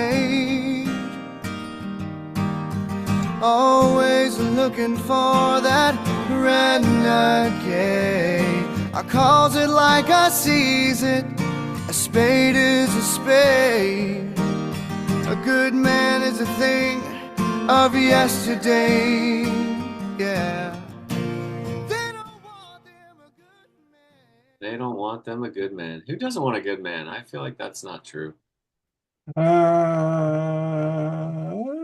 made. Always looking for that renegade. I calls it like I sees it. A spade is a spade. A good man is a thing of yesterday. Yeah. They don't want them a good man. They don't want them a good man. Who doesn't want a good man? I feel like that's not true. I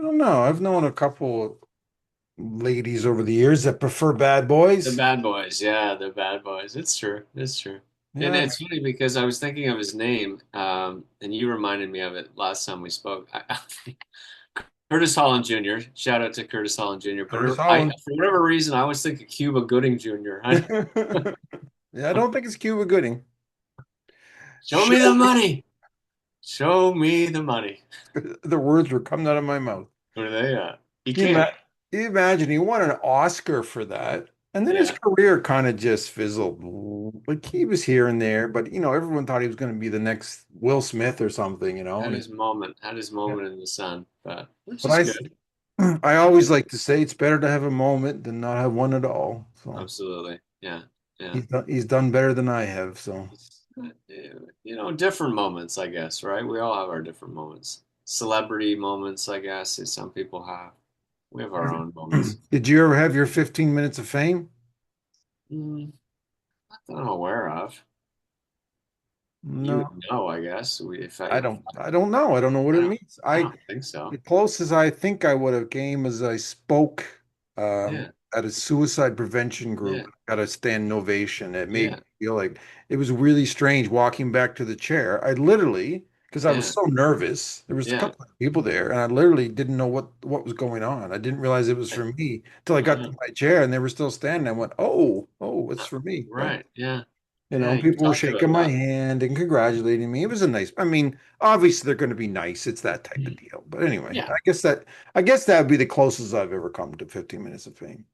don't know. I've known a couple ladies over the years that prefer bad The boys. bad boys, yeah, the bad boys. It's true. It's true. And Yeah. it's funny because I was thinking of his name, and you reminded me of it last time we spoke. Curtis Holland Jr. Shout out to Curtis Holland Jr. But Curtis I, Holland. for whatever reason, I always think of Cuba Gooding Jr. Yeah, I don't think it's Cuba Gooding. Show Show me the me. money. Show me the money. The words were coming out of my mouth. What are they? He Can you, can't. can you imagine? He won an Oscar for that. And then his Yeah, career kind of just fizzled. Like he was here and there, but everyone thought he was going to be the next Will Smith or something. had And his moment. Had his yeah. moment in the sun, but which But is I, good. I always like to say it's better to have a moment than not have one at all. So Absolutely. Yeah, yeah. he's done better than I have. So Different moments, I guess, right? We all have our different moments. Celebrity moments, I guess, as some people have. We have our own moments. did you ever have your 15 minutes of fame? Mm, not that I'm aware of. You No, would know, I guess. If I I, don't know. I don't know what I it don't, means. I I don't think so. The closest I think I would have came as I spoke Yeah, at a suicide prevention yeah, group at a standing ovation. It made yeah, me feel like it was really strange walking back to the chair. I literally, because I was yeah, so nervous, there was a yeah. couple of people there, and I literally didn't know what was going on. I didn't realize it was Right. for me till I got Uh-huh. to my chair and they were still standing. I went, oh, it's for me. But Right. Yeah. you Yeah. know, You people were talked shaking about my that. hand and congratulating me. It was a nice, I mean, obviously they're going to be nice. It's that type of deal. But anyway, Yeah. I guess that would be the closest I've ever come to 15 minutes of fame.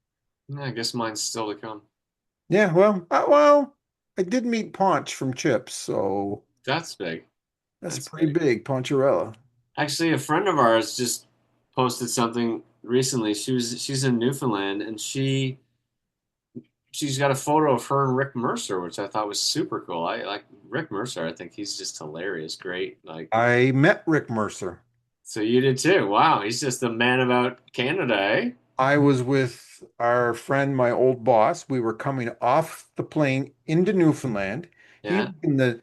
Yeah, I guess mine's still to come. Yeah, well, I did meet Paunch from Chips, so That's big. that's That's pretty big. big, Poncherella. Actually, a friend of ours just posted something recently. She's in Newfoundland and she's got a photo of her and Rick Mercer, which I thought was super cool. I like Rick Mercer. I think he's just hilarious, great. Like, I met Rick Mercer. so you did too. Wow, he's just a man about Canada, eh? I was with our friend, my old boss. We were coming off the plane into Newfoundland. He Yeah, was in the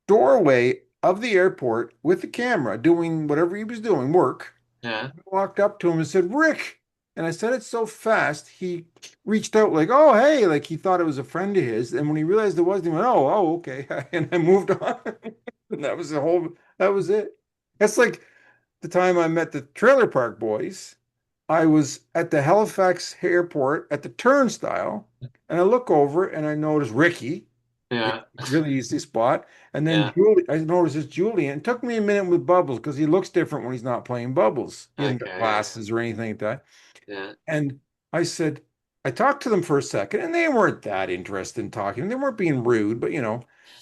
doorway of the airport with the camera doing whatever he was doing, work. yeah. I walked up to him and said, Rick. And I said it so fast, he reached out like, oh, hey, like he thought it was a friend of his. And when he realized it wasn't, he went, oh, okay. And I moved on. And that was it. That's like the time I met the Trailer Park Boys. I was at the Halifax airport at the turnstile, and I look over and I notice Ricky, Yeah, really easy spot. And then yeah. Julie, I noticed it's Julian. It took me a minute with Bubbles because he looks different when he's not playing Bubbles. He hasn't got Okay, glasses or anything like that. yeah, And I said, I talked to them for a second, and they weren't that interested in talking. They weren't being rude, but.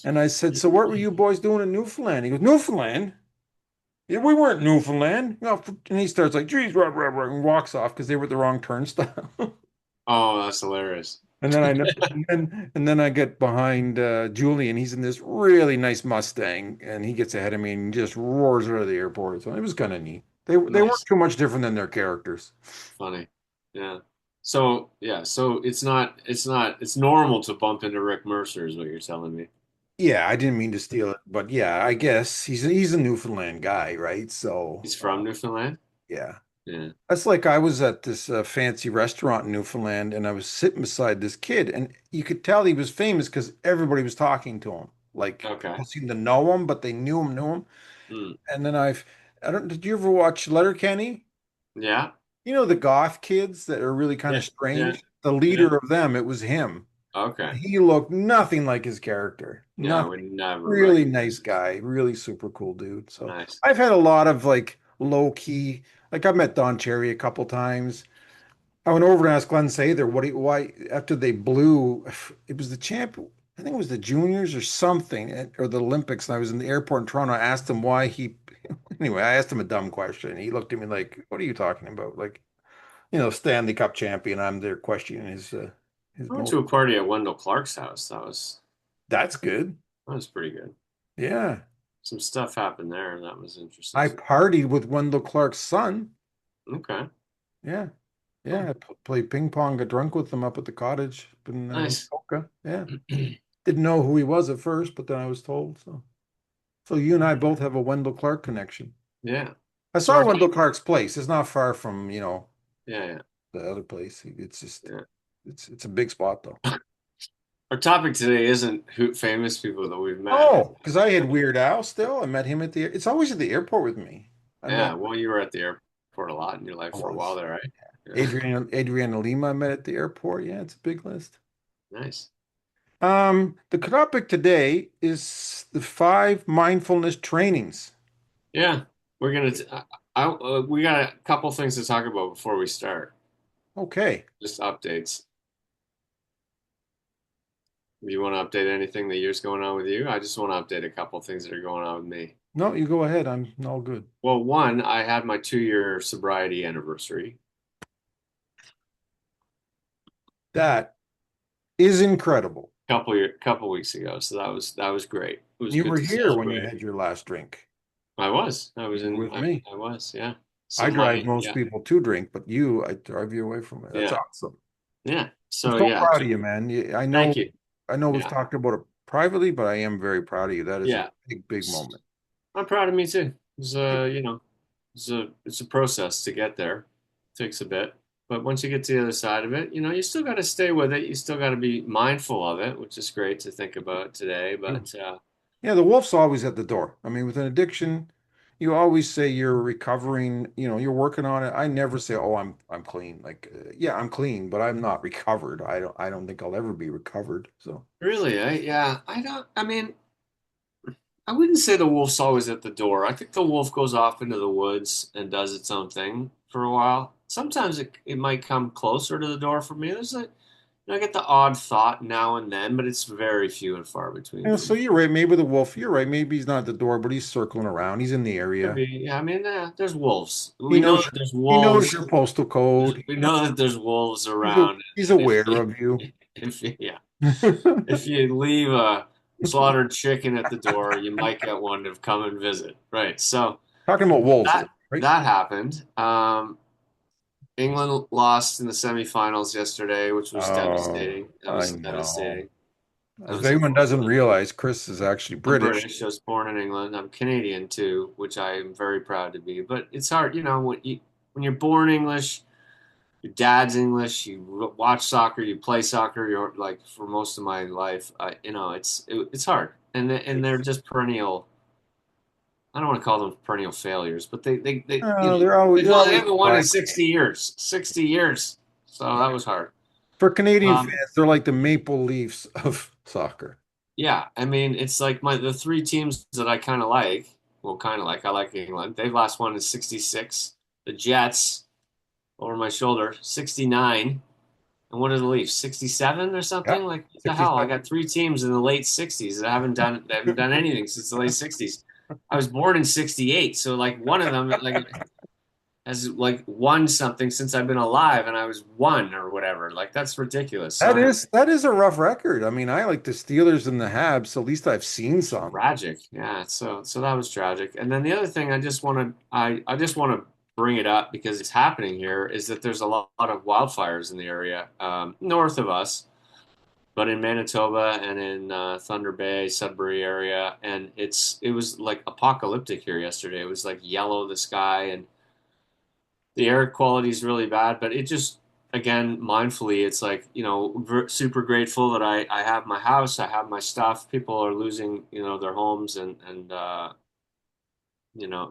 And I said, so what were you boys doing in Newfoundland? He goes, Newfoundland? Yeah, we weren't Newfoundland. And he starts like, geez, rah, rah, rah, and walks off because they were at the wrong turnstile. Oh, that's hilarious. And then I know, and then I get behind Julian. He's in this really nice Mustang, and he gets ahead of me and just roars out of the airport. So it was kind of neat. They weren't Nice, too much different than their characters. funny. Yeah. So yeah, so it's normal to bump into Rick Mercer, is what you're telling me. Yeah, I didn't mean to steal it, but yeah, I guess he's a Newfoundland guy, right? So He's from Newfoundland. yeah, Yeah. that's like I was at this fancy restaurant in Newfoundland, and I was sitting beside this kid, and you could tell he was famous because everybody was talking to him. Like Okay. people seemed to know him, but they knew him. Mm. And then I don't, did you ever watch Letterkenny? Yeah. You know, the goth kids that are really kind Yeah. of Yeah. strange? The Yeah. leader of them, it was him. Okay. He looked nothing like his character. Yeah, I Nothing. would never Really recognize nice it. guy. Really super cool dude. So Nice. I've had a lot of like low key, like I've met Don Cherry a couple times. I went over to ask Glenn Sather why after they blew, it was the champ, I think it was the juniors or something, or the Olympics, and I was in the airport in Toronto. I asked him why he Anyway, I asked him a dumb question. He looked at me like, "What are you talking about?" Like, Stanley Cup champion. I'm there questioning his I went motive. to a party at Wendell Clark's house. That's good. That was pretty good. Yeah. Some stuff happened there, and that was interesting. I partied with Wendell Clark's son. Okay, Yeah. cool, Yeah. Played ping pong, got drunk with him up at the cottage in nice. Polka. Yeah. Didn't know who he was at first, but then I was told. So you and I both have a Wendell Clark connection. Yeah. I So saw Wendell Clark's place. It's not far from, yeah, the other place. It's just yeah. it's a big spot though. Our topic today isn't who famous people that we've met. Oh, because I had Weird Al still. I met him it's always at the airport with me. I met Yeah, well, you were at the airport a lot in your life I for a while was there, right? Yeah, Adriana Lima I met at the airport. Yeah, it's a big list. nice. The topic today is the 5 mindfulness trainings. Yeah, we're gonna. We got a couple things to talk about before we start. Okay. Just updates. Do you want to update anything the year's going on with you? I just want to update a couple things that are going on with me. No, you go ahead. I'm all good. Well, one, I had my 2 year sobriety anniversary That is incredible. couple weeks ago, so that was great. It was You good were to here when you celebrate. had your last drink. I was You were in, with me. I was, yeah. So I drive my, most yeah, people to drink, but I drive you away from it. That's yeah, awesome. yeah. I'm So so yeah, proud of you, man. thank you. I know we've Yeah, talked about it privately, but I am very proud of you. That is a yeah. big, big moment. I'm proud of me too. It's a process to get there. It takes a bit, but once you get to the other side of it, you still got to stay with it. You still got to be mindful of it, which is great to think about today. But Yeah, the wolf's always at the door. I mean, with an addiction, you always say you're recovering, you're working on it. I never say, "Oh, I'm clean." Like, yeah, I'm clean, but I'm not recovered. I don't think I'll ever be recovered. So, really, yeah, I don't. I mean, I wouldn't say the wolf's always at the door. I think the wolf goes off into the woods and does its own thing for a while. Sometimes it might come closer to the door for me. I get the odd thought now and then, but it's very few and far between for so me. you're right. Maybe the wolf, you're right. Maybe he's not at the door, but he's circling around. He's in the Could area. be. Yeah, I mean, there's wolves. He We know knows that there's he knows wolves. your postal code. We know that there's wolves He's around, he's and if aware you, of you. yeah, if you leave a slaughtered chicken at the door, you might get one to come and visit. Right. So Talking about wolves, that though, right? that happened. England lost in the semifinals yesterday, which was Oh, devastating. That I was know. devastating. That If was anyone doesn't unfortunate. realize, Chris is actually I'm British. British. I was born in England. I'm Canadian too, which I am very proud to be. But it's hard, when you're born English, your dad's English, you watch soccer, you play soccer. You're like for most of my life, it's hard, and they're It's just perennial. I don't want to call them perennial failures, but they they're they always haven't won in black. 60 years. 60 years. So that was hard. For Canadian Um, fans, they're like the Maple Leafs of soccer. yeah, I mean, it's like the three teams that I kind of like. Well, kind of like I like England. They've last one in 66. The Jets over my shoulder 69. And what are the Leafs? 67 or something? Yep, Like what the hell? I 67. got three teams in the late 60s that haven't done anything since the late 60s. I was born in 68, so like one of them has like won something since I've been alive and I was one or whatever. Like that's ridiculous. So That anyway, is that is a rough record. I mean, I like the Steelers and the Habs, so at least I've seen some. tragic. Yeah, so that was tragic. And then the other thing I just want to bring it up because it's happening here is that there's a lot of wildfires in the area north of us, but in Manitoba and in Thunder Bay, Sudbury area, and it was like apocalyptic here yesterday. It was like yellow the sky and the air quality is really bad, but it just again mindfully it's like super grateful that I have my house, I have my stuff. People are losing their homes and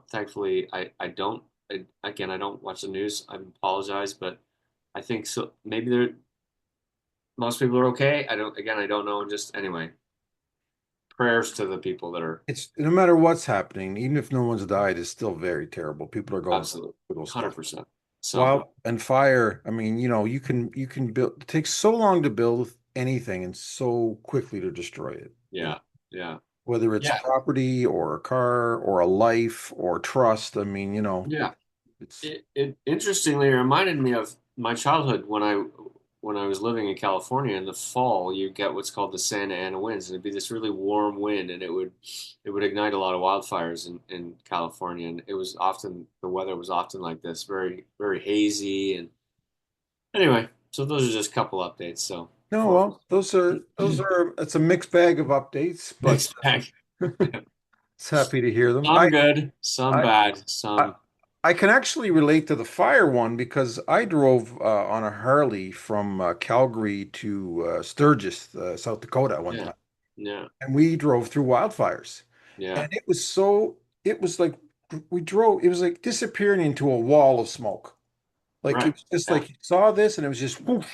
thankfully I don't. Again, I don't watch the news. I apologize, but I think so maybe there most people are okay. I don't know. Just anyway, prayers to the people that are It's no matter what's happening, even if no one's died, it's still very terrible. People are going through absolutely little stuff. 100%. So Well, and fire, I mean, you can build, it takes so long to build anything and so quickly to destroy it. yeah, yeah. whether it's Yeah. property or a car or a life or trust. I mean, Yeah. it's It interestingly reminded me of my childhood when I was living in California. In the fall, you get what's called the Santa Ana winds, and it'd be this really warm wind, and it would ignite a lot of wildfires in California. And it was often the weather was often like this, very very hazy. And anyway, so those are just a couple updates. So no, for well, those are it's a mixed bag of updates, but mixed bag, it's happy to hear them. some good, some I bad, I some I can actually relate to the fire one because I drove on a Harley from Calgary to Sturgis, South Dakota at one yeah, time, yeah, and we drove through wildfires, yeah, and it was like we drove, it was like disappearing into a wall of smoke. Like it right, was just yeah, like you saw this and it was just whoosh.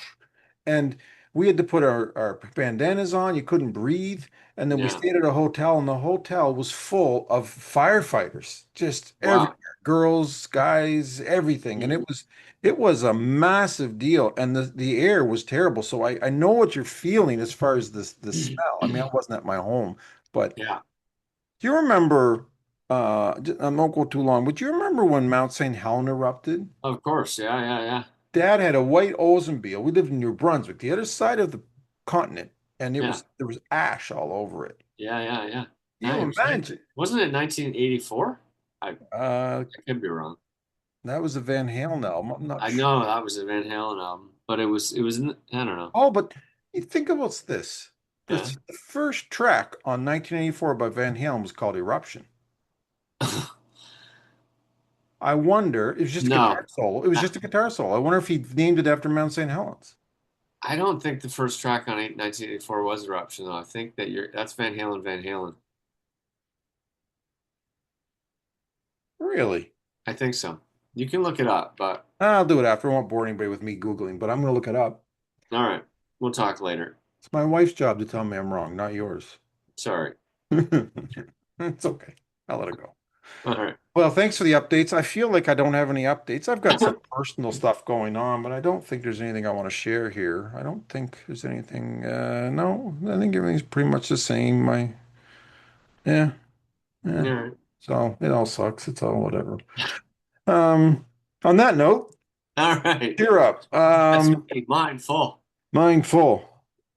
And we had to put our bandanas on. You couldn't breathe. And then we yeah, stayed at a hotel, and the hotel was full of firefighters, just wow. everywhere, girls, guys, everything. And Mm. it was a massive deal. And the air was terrible. So I know what you're feeling as far as the smell. I mean, I wasn't at my home, but Yeah, do you remember I won't go too long, but do you remember when Mount St. Helens erupted? of course, yeah, yeah, yeah, Dad had a white Oldsmobile. We lived in New Brunswick, the other side of the continent, and yeah. there was ash all over it. Yeah, yeah, yeah. Can I you understand. imagine? Wasn't it 1984? Uh, I could be wrong. that was a Van Halen album. I'm not I sure. know that was a Van Halen album, but I don't know. Oh, but you think about this. Yeah. The first track on 1984 by Van Halen was called Eruption. I wonder, it was just a guitar No, solo. It was I, just a guitar solo. I wonder if he named it after Mount St. Helens. I don't think the first track on 1984 was Eruption, though. I think that's Van Halen, Van Halen. Really? I think so. You can look it up, but I'll do it after. I won't bore anybody with me Googling, but I'm going to look it up. all right, we'll talk later. It's my wife's job to tell me I'm wrong, not yours. Sorry. It's okay. I'll let it go. All right. Well, thanks for the updates. I feel like I don't have any updates. I've got some personal stuff going on, but I don't think there's anything I want to share here. I don't think there's anything. No, I think everything's pretty much the same. Yeah, All yeah. right. So it all sucks. It's all whatever. Um, on that note, All right. cheer up. That's right. Mindful. Mindful.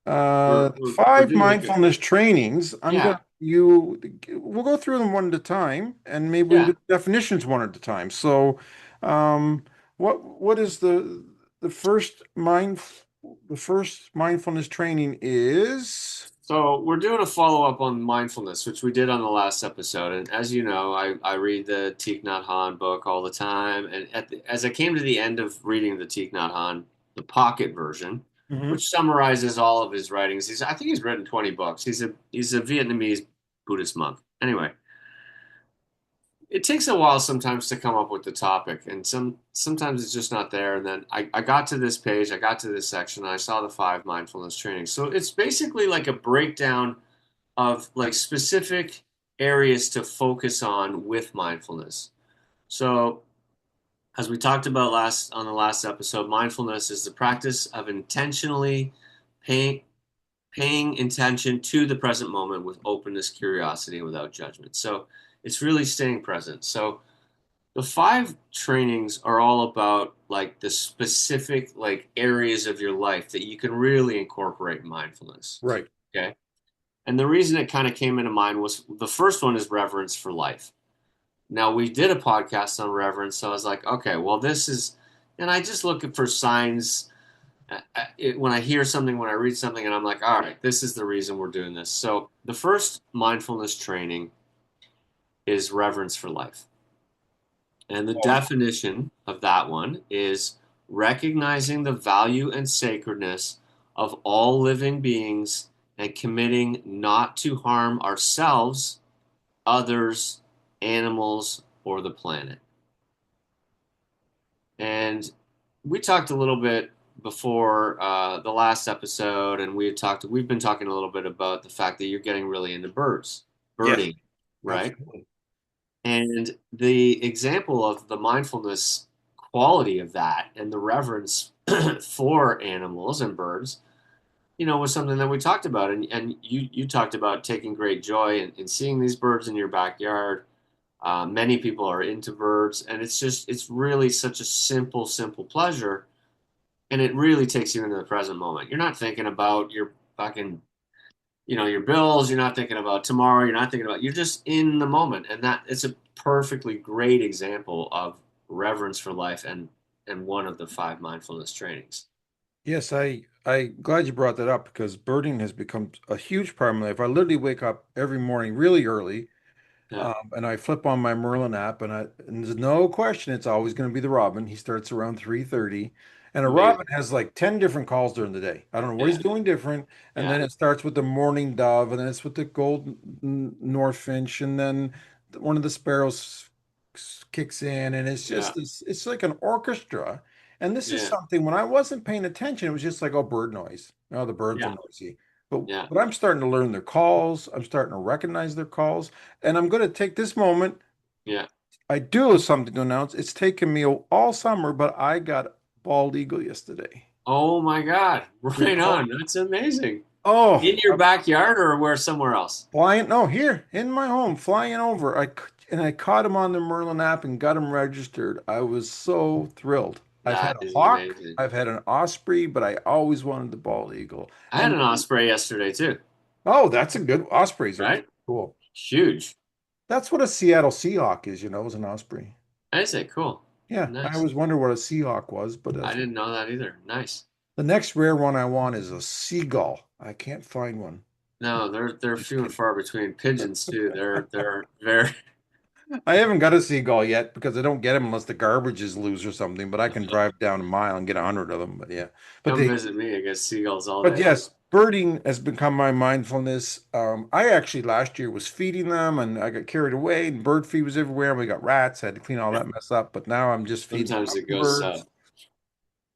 We're Five doing a good. mindfulness trainings. Yeah. We'll go through them one at a time, and maybe we'll Yeah. do definitions one at a time. So, um, what is the first the first mindfulness training is? So we're doing a follow-up on mindfulness, which we did on the last episode. And as you know, I read the Thich Nhat Hanh book all the time. And as I came to the end of reading the Thich Nhat Hanh, the pocket version, Mhm. which summarizes all of his writings, I think he's written 20 books. He's a Vietnamese Buddhist monk. Anyway, it takes a while sometimes to come up with the topic, and sometimes it's just not there. And then I got to this page, I got to this section, and I saw the five mindfulness trainings. So it's basically like a breakdown of like specific areas to focus on with mindfulness. So, as we talked about last on the last episode, mindfulness is the practice of intentionally paying paying attention to the present moment with openness, curiosity, and without judgment. So, it's really staying present. So, the five trainings are all about like the specific like areas of your life that you can really incorporate mindfulness. Right. Okay? And the reason it kind of came into mind was the first one is reverence for life. Now, we did a podcast on reverence, so I was like, okay, well, this is, and I just look for signs when I hear something, when I read something, and I'm like, all right, this is the reason we're doing this. So, the first mindfulness training is reverence for life. And the Well, definition of that one is recognizing the value and sacredness of all living beings and committing not to harm ourselves, others, animals, or the planet. And we talked a little bit before the last episode, and we've been talking a little bit about the fact that you're getting really into yes, birding, right? absolutely. And the example of the mindfulness quality of that and the reverence for animals and birds was something that we talked about, and you talked about taking great joy in seeing these birds in your backyard. Many people are into birds, and it's really such a simple pleasure, and it really takes you into the present moment. You're not thinking about your fucking, your bills. You're not thinking about tomorrow. You're just in the moment, and that it's a perfectly great example of reverence for life and one of the five mindfulness trainings. Yes, I glad you brought that up because birding has become a huge part of my life. I literally wake up every morning really early. Yeah, And I flip on my Merlin app, and there's no question it's always going to be the Robin. He starts around 3:30, and a Robin amazing. has like 10 different calls during the day. I don't know what he's Yeah, doing different. And yeah, then it starts with the mourning dove, and then it's with the golden Northfinch, and then one of the sparrows kicks in, and it's yeah, just it's like an orchestra. And this is yeah, something when I wasn't paying attention, it was just like, oh, bird noise. Oh, the birds are yeah, noisy. But yeah, but I'm starting to learn their calls. I'm starting to recognize their calls. And I'm going to take this moment. yeah. I do have something to announce. It's taken me all summer, but I got bald eagle yesterday. Oh my God, Your right call. on. That's amazing. Oh, In your backyard or where somewhere else? flying. No, here in my home, flying over. And I caught him on the Merlin app and got him registered. I was so thrilled. I've had That a is hawk, amazing. I've had an osprey, but I always wanted the bald eagle. I had And an osprey yesterday too, oh, that's a good. Ospreys are right? cool. Huge. That's what a Seattle Seahawk is, is an osprey. I say cool. Yeah, I Nice. always wonder what a Seahawk was, but I that's what. didn't know that either. Nice. The next rare one I want is a seagull. I can't find one. No, they're Just few and kidding. far between. Pigeons too. They're very. I haven't got a seagull yet because I don't get them unless the garbage is loose or something, but I can drive down a mile and get 100 of them. But yeah. But Come the visit me. I guess seagulls all but day. yes, birding has become my mindfulness. I actually last year was feeding them and I got carried away and bird feed was everywhere. We got rats, I had to clean all that mess up, but now I'm just feeding Sometimes it goes hummingbirds. south.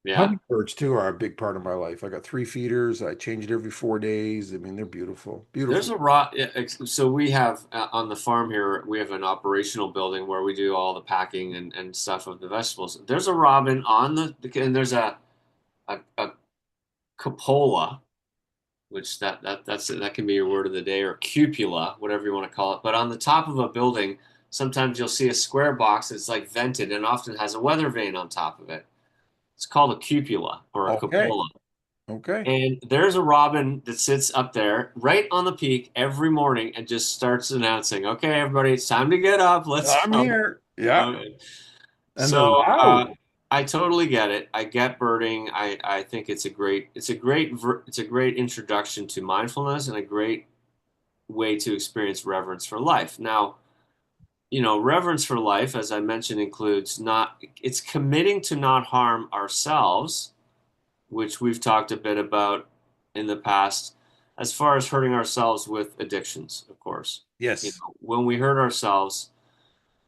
Yeah. Hummingbirds too are a big part of my life. I got three feeders. I change it every 4 days. I mean, they're beautiful, There's beautiful. a raw. So we have on the farm here, we have an operational building where we do all the packing and stuff of the vegetables. There's a robin on and there's a cupola, which that can be your word of the day, or cupula, whatever you want to call it. But on the top of a building, sometimes you'll see a square box that's like vented and often has a weather vane on top of it. It's called a cupola or a Okay, cupola. okay. And there's a robin that sits up there right on the peak every morning and just starts announcing, "Okay, everybody, it's time to get up. Let's I'm go." here. Yeah, Okay. and they're So loud. I totally get it. I get birding. I think it's a great introduction to mindfulness and a great way to experience reverence for life. Now, reverence for life, as I mentioned, includes not it's committing to not harm ourselves, which we've talked a bit about in the past, as far as hurting ourselves with addictions, of course. Yes, When we hurt ourselves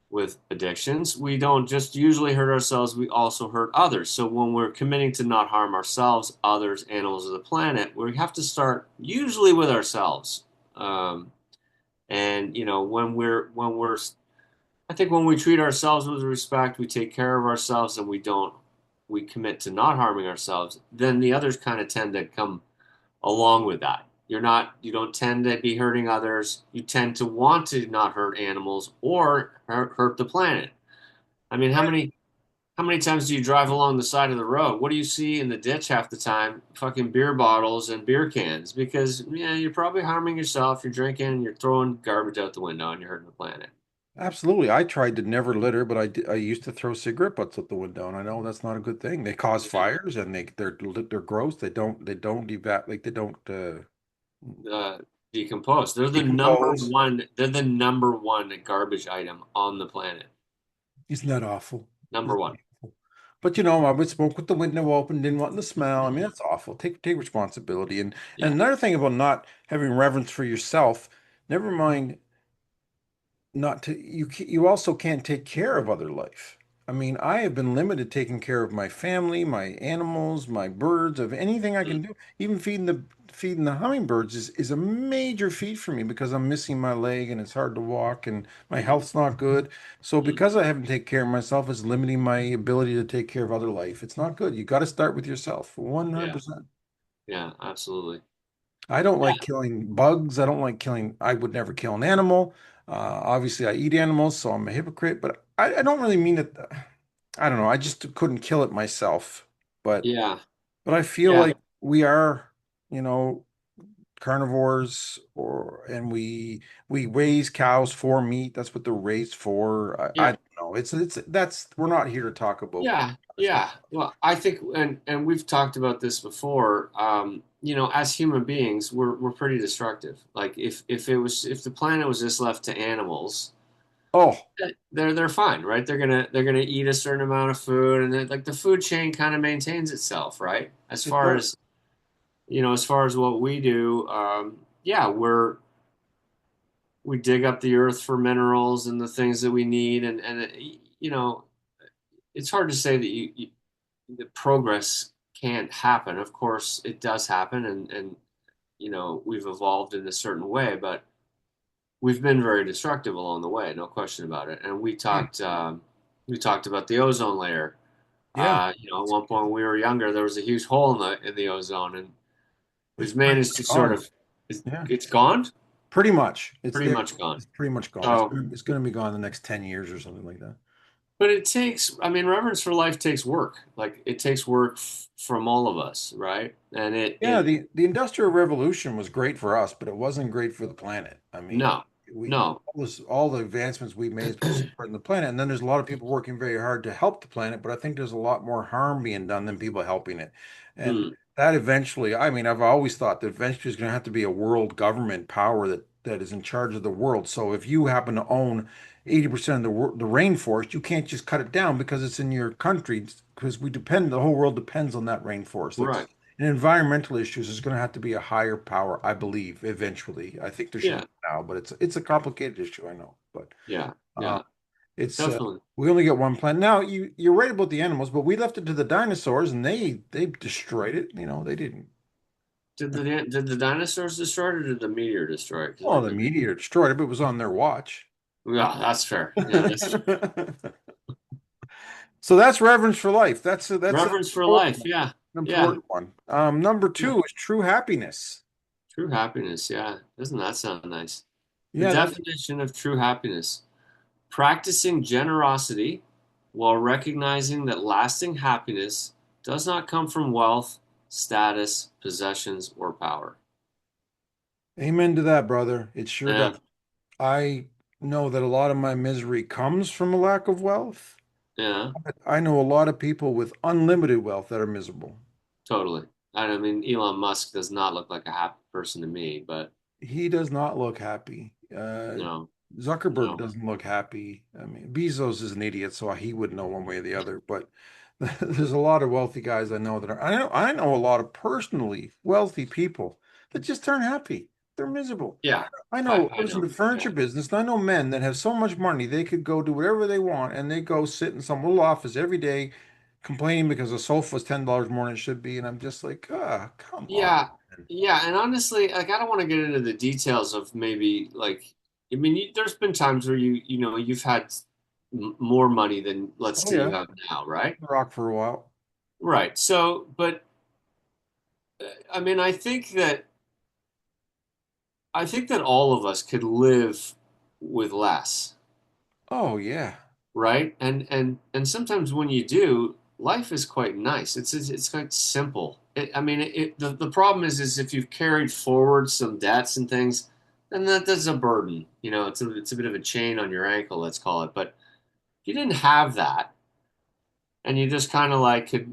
with addictions, we don't just usually hurt ourselves, we also hurt others. So when we're committing to not harm ourselves, others, animals of the planet, we have to start usually with ourselves. And when we're I think when we treat ourselves with respect, we take care of ourselves and we commit to not harming ourselves, then the others kind of tend to come along with that. You don't tend to be hurting others. You tend to want to not hurt animals or hurt the planet. I mean, how many times do you drive along the side of the road? What do you see in the ditch half the time? Fucking beer bottles and beer cans because yeah, you're probably harming yourself. You're drinking and you're throwing garbage out the window and you're hurting the planet. absolutely. I tried to never litter, but I used to throw cigarette butts out the window, and I know that's not a good thing. They cause Yeah. fires, and they're gross. They don't they don't uh, Decompose. decompose. They're the number one garbage item on the planet. Isn't that awful? Number Isn't one. that awful? But I would smoke with the window open, didn't want the smell. I mean, that's awful. Take responsibility. And Yeah. another thing about not having reverence for yourself, never mind not to you also can't take care of other life. I mean, I have been limited taking care of my family, my animals, my birds, of anything I Mm, can do. Even feeding the hummingbirds is a major feat for me because I'm missing my leg and it's hard to walk and my health's not good. So mm. because I haven't taken care of myself, it's limiting my ability to take care of other life. It's not good. You got to start with yourself, Yeah. 100%. Yeah. Absolutely. I don't Yeah, like killing bugs. I don't like killing, I would never kill an animal. Obviously, I eat animals, so I'm a hypocrite, but I don't really mean it. I don't know. I just couldn't kill it myself. But yeah, but I feel yeah, like we are, you know, carnivores and we raise cows for meat. That's what they're raised for. I yeah. don't know. It's that's we're not here to talk about Yeah, stuff. yeah. Well, I think, and we've talked about this before. As human beings, we're pretty destructive. Like if the planet was just left to animals, Oh, they're fine, right? They're gonna eat a certain amount of food, and then, like the food chain kind of maintains itself, right? it does. As far as what we do, yeah, we dig up the earth for minerals and the things that we need, and it's hard to say that the progress can't happen. Of course, it does happen, and we've evolved in a certain way, but we've been very destructive along the way, no question about it. And Mm, we talked about the ozone layer. yeah, At one point when we were younger, there was a huge hole in the ozone, and it's we've pretty managed to much sort gone. of Yeah, it's gone, pretty much. It's pretty there. much gone. It's pretty much gone. So, It's gonna be gone in the next 10 years or something like that. but it takes, I mean, reverence for life takes work. Like it takes work from all of us, right? And Yeah, the Industrial Revolution was great for us, but it wasn't great for the planet. I mean, no, we no, all the advancements we made is supporting the planet, and then there's a lot of people working very hard to help the planet, but I think there's a lot more harm being done than people helping it. And mm, that eventually, I mean, I've always thought that eventually there's going to have to be a world government power that is in charge of the world. So if you happen to own 80% of the rainforest, you can't just cut it down because it's in your country, because the whole world depends on that rainforest. Like right, in environmental issues, there's going to have to be a higher power, I believe, eventually. I think there should yeah, be now, but it's a complicated issue, I know. But yeah, uh, yeah, it's definitely. we only get one planet. Now you're right about the animals, but we left it to the dinosaurs, and they destroyed it. They didn't. Did the dinosaurs destroy it, or did the meteor destroy it? Because Oh, the meteor destroyed it, but it was on their watch. yeah, that's fair. Yeah, that's So that's reverence for life. That's an reverence for important life. one. Yeah, An yeah, important one. Number yeah. two is true happiness. True happiness. Yeah, doesn't that sound nice? The Yeah, that's definition of true happiness: practicing generosity while recognizing that lasting happiness does not come from wealth, status, possessions, or power. amen to that, brother. It sure does. Yeah, I know that a lot of my misery comes from a lack of wealth. yeah, I know a lot of people with unlimited wealth that are miserable. totally. I mean, Elon Musk does not look like a happy person to me, but He does not look happy. no, Zuckerberg no. doesn't look happy. I mean, Bezos is an idiot, so he would know one way or the other. But there's a lot of wealthy guys I know that are. I know a lot of personally wealthy people that just aren't happy. They're miserable. Yeah, I I, know I I was in know. the furniture Yeah, business, and I know men that have so much money they could go do whatever they want, and they go sit in some little office every day complaining because the sofa is $10 more than it should be. And I'm just like, ah, come on, yeah, man. yeah. And honestly, like, I don't want to get into the details of maybe like, I mean, there's been times where you've had more money than let's Oh say you yeah, have now, right? rock for a while. Right. So, but I mean, I think that all of us could live with less, Oh yeah. right? And sometimes when you do, life is quite nice. It's quite simple. I mean, the problem is if you've carried forward some debts and things, then that's a burden. It's a bit of a chain on your ankle, let's call it. But if you didn't have that, and you just kind of like could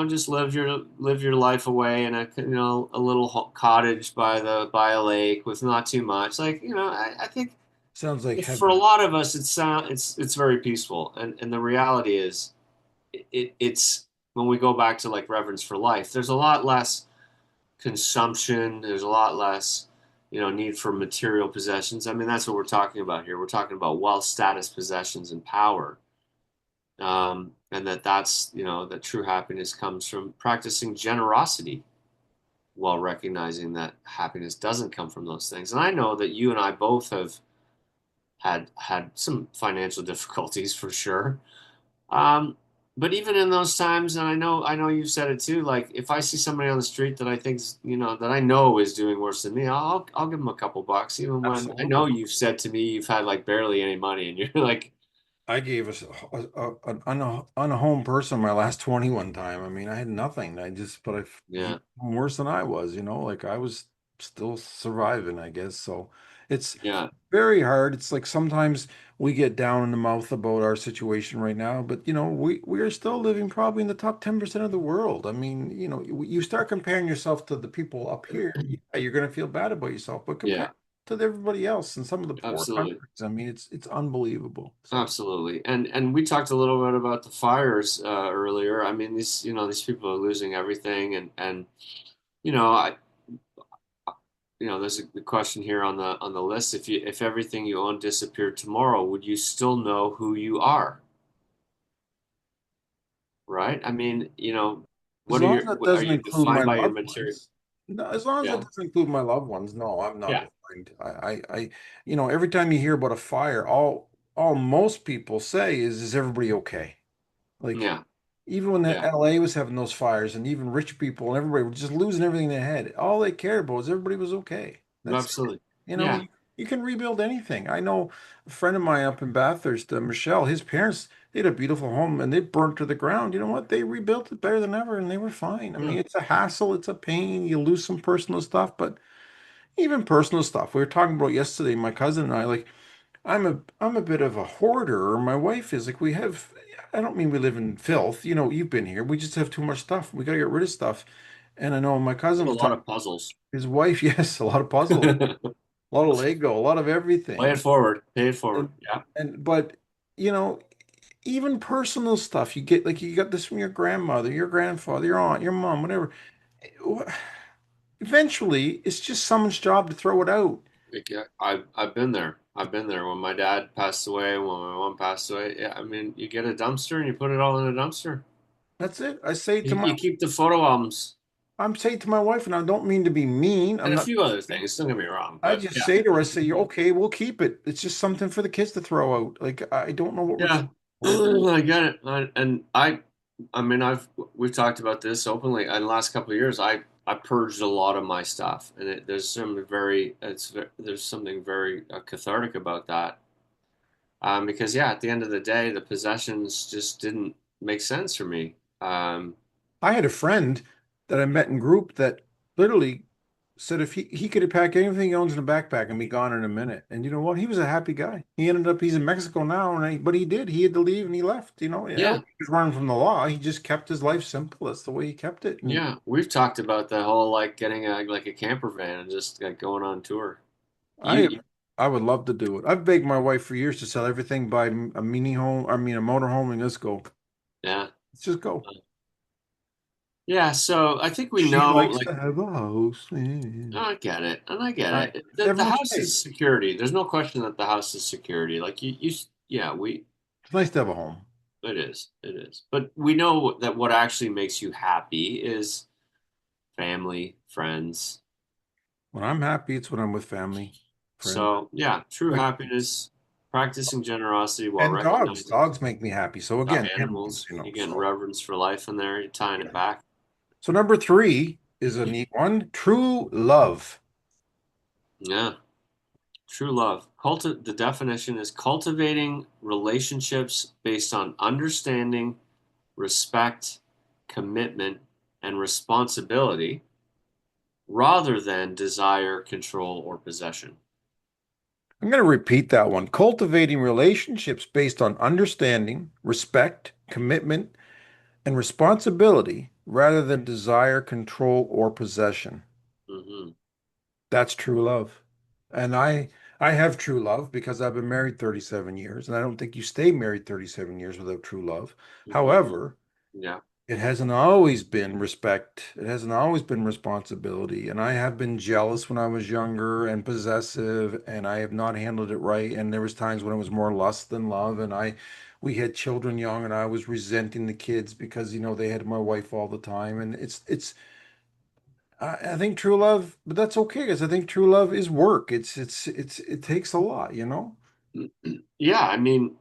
just live your life away in a little cottage by a lake with not too much, like I think Sounds like for a heaven. lot of us it's very peaceful, and the reality is it's when we go back to like reverence for life, there's a lot less consumption, there's a lot less need for material possessions. I mean, that's what we're talking about here. We're talking about wealth, status, possessions, and power. And that true happiness comes from practicing generosity while recognizing that happiness doesn't come from those things. And I know that you and I both have had some financial difficulties for sure. Um, but even in those times, and I know you've said it too, like if I see somebody on the street that I think's, that I know is doing worse than me, I'll give them a couple bucks, even when I know Absolutely. you've said to me you've had like barely any money, and you're like, I gave us an unhome person my last 21 time. I mean, I had nothing. But he yeah, was worse than I was, like I was still surviving, I guess. So it's yeah, very hard. It's like sometimes we get down in the mouth about our situation right now, but we are still living probably in the top 10% of the world. I mean, you start comparing yourself to the people up here, yeah, you're going to feel bad about yourself, but yeah, compare to everybody else in some of the poor absolutely. countries. I mean, it's unbelievable. So. Absolutely. And we talked a little bit about the fires earlier. I mean, these people are losing everything and you know, I there's a question here on the list. If everything you own disappeared tomorrow, would you still know who you are? Right? I mean, As long as that are doesn't you include defined my by your loved material? ones. No, as long as that Yeah. doesn't include my loved ones, no, I'm not Yeah. defined. Every time you hear about a fire, all most people say is everybody okay? Like Yeah. even when the Yeah. LA was having those fires and even rich people and everybody were just losing everything they had, all they cared about was everybody was okay. That's it. Absolutely. You know, Yeah. you can rebuild anything. I know a friend of mine up in Bathurst, Michelle, his parents, they had a beautiful home and they burnt to the ground. You know what? They rebuilt it better than ever and they were fine. I Yeah. mean, it's a hassle, it's a pain. You lose some personal stuff, but even personal stuff. We were talking about yesterday, my cousin and I, like, I'm a bit of a hoarder, or my wife is. Like, I don't mean we live in filth. You've been here. We just have too much stuff. We gotta get rid of stuff. And I know my You cousin have a was lot talking, of puzzles. his wife, yes, a lot of puzzles, a lot of Lego, a lot of Play it everything. forward. Pay it forward. And Yeah. but you know, even personal stuff, you get like you got this from your grandmother, your grandfather, your aunt, your mom, whatever. Eventually, it's just someone's job to throw it out. Yeah, I've been there. I've been there when my dad passed away, when my mom passed away. Yeah, I mean, you get a dumpster and you put it all in a dumpster. That's it. I say to my You keep the photo albums I'm saying to my wife, and I don't mean to be mean. and I'm a not. few other things. Don't get me wrong, I but just yeah, say to her, I say, okay, we'll keep it. It's just something for the kids to throw out. Like I don't know what we're yeah, keeping for. I get it. And I mean, we've talked about this openly. In the last couple of years, I purged a lot of my stuff, and there's something very cathartic about that. Because yeah, at the end of the day, the possessions just didn't make sense for me. I had a friend that I met in group that literally said if he could pack anything he owns in a backpack and be gone in a minute. And you know what? He was a happy guy. He's in Mexico now, but he did. He had to leave and he left. Yeah, He was running from the law. He just kept his life simple. That's the way he kept it. And yeah, we've talked about the whole like getting a camper van and just like going on tour. I You I would love to do it. I've begged my wife for years to sell everything, buy a mini home, I mean a motor home, and let's go. yeah, Let's just go. yeah. So I think we She know likes like to have a house. Yeah. I get it, and I get I, it. it's The everyone's house hey, is security. There's no question that the house is security. Like yeah, we it's nice to have a home. it is. But we know that what actually makes you happy is family, friends. When I'm happy, it's when I'm with family, friends, So yeah, true like happiness, practicing generosity while and dogs. recognizing Dogs make me happy. So again, animals, animals. You're getting So reverence for life in there. You're tying it yeah. back. So number three is a neat one. True love. Yeah, true love. The definition is cultivating relationships based on understanding, respect, commitment, and responsibility rather than desire, control, or possession. I'm going to repeat that one. Cultivating relationships based on understanding, respect, commitment, and responsibility rather than desire, control, or possession. Hmm. That's true love. And I have true love because I've been married 37 years, and I don't think you stay married 37 years without true love. Hmm. However, Yeah. it hasn't always been respect. It hasn't always been responsibility. And I have been jealous when I was younger and possessive, and I have not handled it right. And there was times when it was more lust than love. And we had children young, and I was resenting the kids because, they had my wife all the time. And I think true love, but that's okay because I think true love is work. It takes a lot. Yeah. I mean,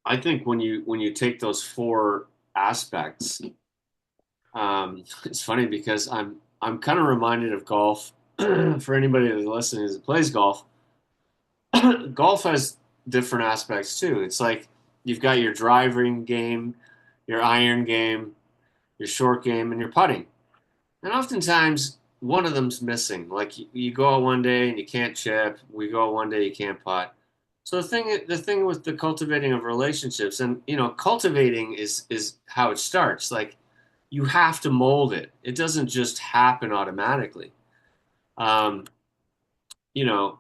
I think when you take those four aspects, it's funny because I'm kind of reminded of golf. For anybody that's listening that plays golf, golf has different aspects too. It's like you've got your driving game, your iron game, your short game, and your putting. And oftentimes one of them's missing. Like you go out one day and you can't chip. We go out one day you can't putt. So the thing with the cultivating of relationships, and cultivating is how it starts. Like you have to mold it. It doesn't just happen automatically. Um, you know,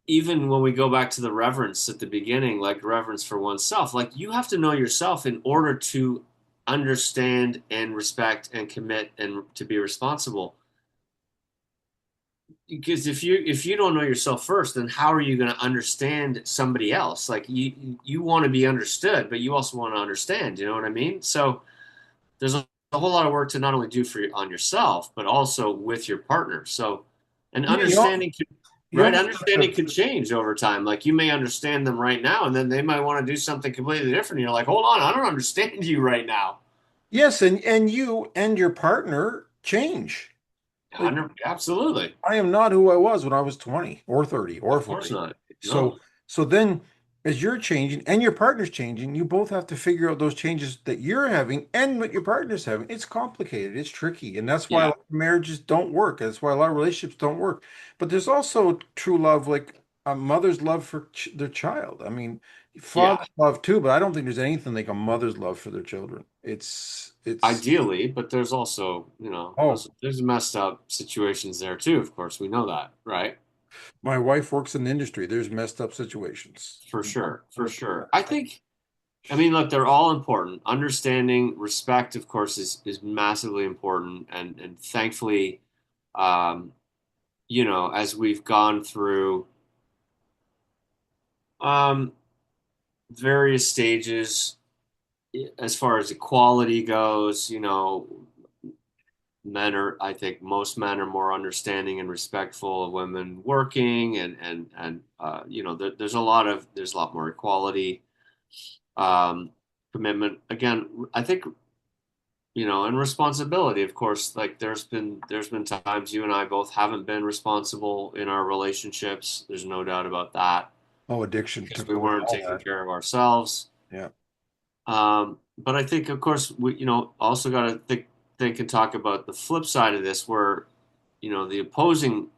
even when we go back to the reverence at the beginning, like reverence for oneself, like you have to know yourself in order to understand and respect and commit and to be responsible. Because if you don't know yourself first, then how are you going to understand somebody else? Like you want to be understood, but you also want to understand. You know what I mean? So there's a whole lot of work to not only do for on yourself, but also with your partner. So, and Yeah, understanding can, you right? almost have Understanding to. can change over time. Like you may understand them right now, and then they might want to do something completely different. And you're like, hold on, I don't understand you right now. Yes, and you and your partner change. Like Absolutely, I am not who I was when I was 20 or 30 or of course 40. not. No, So so then as you're changing and your partner's changing, you both have to figure out those changes that you're having and what your partner's having. It's complicated, it's tricky, and that's why a yeah, lot of marriages don't work. That's why a lot of relationships don't work. But there's also true love, like a mother's love for ch their child. I mean, yeah. father's love too, but I don't think there's anything like a mother's love for their children. It's Ideally, but there's also, oh, there's messed up situations there too. Of course, we know that, right? my wife works in the industry. There's messed up situations. For sure, for 100%. sure. I mean, look, they're all important. Understanding, respect, of course, is massively important, and thankfully, um, as we've gone through um, various stages as far as equality goes, I think most men are more understanding and respectful of women working, and there's a lot more equality, um, commitment. Again, I think and responsibility, of course. Like there's been times you and I both haven't been responsible in our relationships. There's no doubt about that Oh, addiction because took we away weren't all taking that. care of ourselves. Yeah. But I think, of course, we also got to think and talk about the flip side of this, where the opposing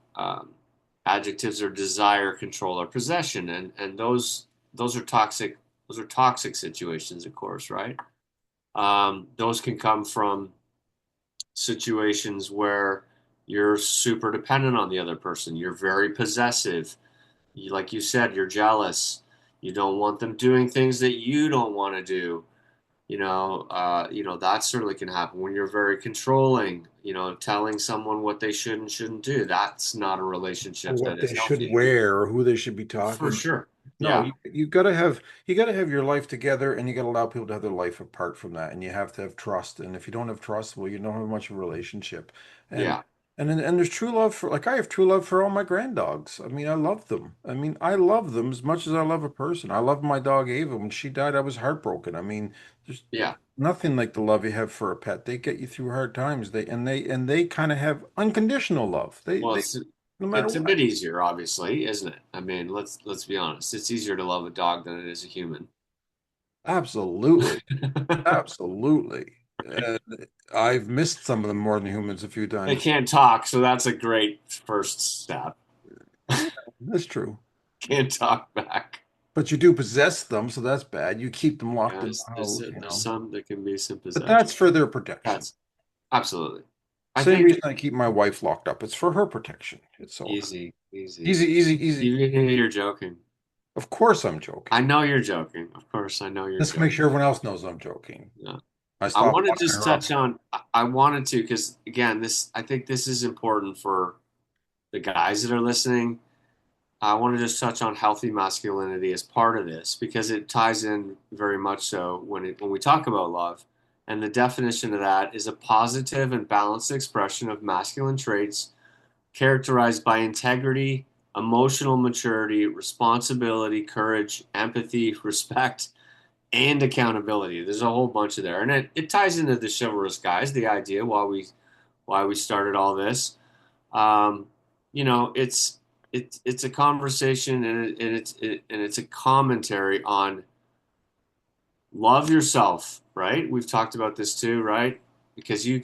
adjectives are desire, control, or possession, and those are toxic. Those are toxic situations, of course, right? Those can come from situations where you're super dependent on the other person. You're very possessive. Like you said, you're jealous. You don't want them doing things that you don't want to do. That certainly can happen when you're very controlling. Telling someone what they should and shouldn't do. That's not a Or relationship that what is they should healthy. wear or who they should be For talking to. sure. No, Yeah. you gotta have your life together and you gotta allow people to have their life apart from that. And you have to have trust. And if you don't have trust, well, you don't have much of a relationship. And Yeah. and there's true love for like I have true love for all my grand dogs. I mean, I love them. I mean, I love them as much as I love a person. I love my dog Ava. When she died, I was heartbroken. I mean, there's Yeah. nothing like the love you have for a pet. They get you through hard times. They kind of have unconditional love. Well, They no matter it's a what. bit easier, obviously, isn't it? I mean, let's be honest. It's easier to love a dog than it is a human. Absolutely. Right? Absolutely. And I've missed some of them more than humans a few They times. can't talk, so that's a great first step. Yeah, that's true. Can't talk back. But you do possess them, so that's bad. You keep them locked in Yes, the there's house, you there's know. some that can be some But possession. that's for their protection. That's absolutely. I Same think reason I keep my wife locked up. It's for her protection. It's so easy, easy. easy, easy, easy. You're joking. Of course I'm I joking. know you're joking. Of course, I know you're Just to make joking. sure everyone else knows I'm joking. Yeah. I I stopped want to locking just her up. touch on. I wanted to because again, I think this is important for the guys that are listening. I want to just touch on healthy masculinity as part of this because it ties in very much so when we talk about love. And the definition of that is a positive and balanced expression of masculine traits characterized by integrity, emotional maturity, responsibility, courage, empathy, respect, and accountability. There's a whole bunch of there. And it ties into the chivalrous guys, the idea why we started all this. Um, it's a conversation and it's a commentary on love yourself, right? We've talked about this too, right? Because you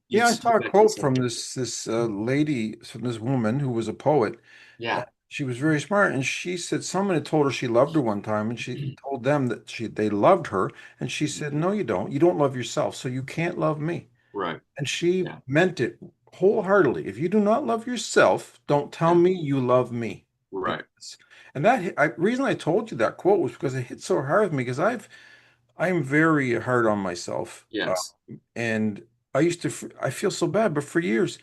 Yeah, I saw a mentioned quote from something. this lady, from this woman who was a poet. Yeah, She was very smart, and she said someone had told her she loved her one time, and she told them that they loved her, and she said, "No, you don't. You don't love yourself, so you can't love me." right. And she Yeah, meant it wholeheartedly. If you do not love yourself, don't tell yeah, me you love me. right. Because, and reason I told you that quote was because it hit so hard with me because I'm very hard on myself, Yes. and I feel so bad, but for years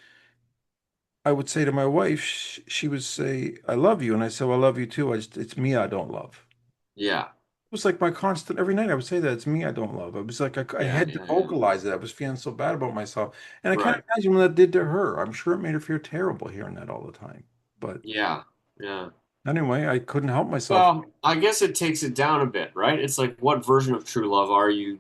I would say to my wife, she would say, "I love you," and I said, "Well, I love you too. It's me I don't love." Yeah, It was like my constant every night. I would say that it's me I don't love. It was like I yeah, had to yeah, yeah. vocalize it. I was feeling so bad about myself, and I can't Right. imagine what that did to her. I'm sure it made her feel terrible hearing that all the time. But Yeah, yeah. anyway, I couldn't help myself. Well, I guess it takes it down a bit, right? It's like what version of true love are you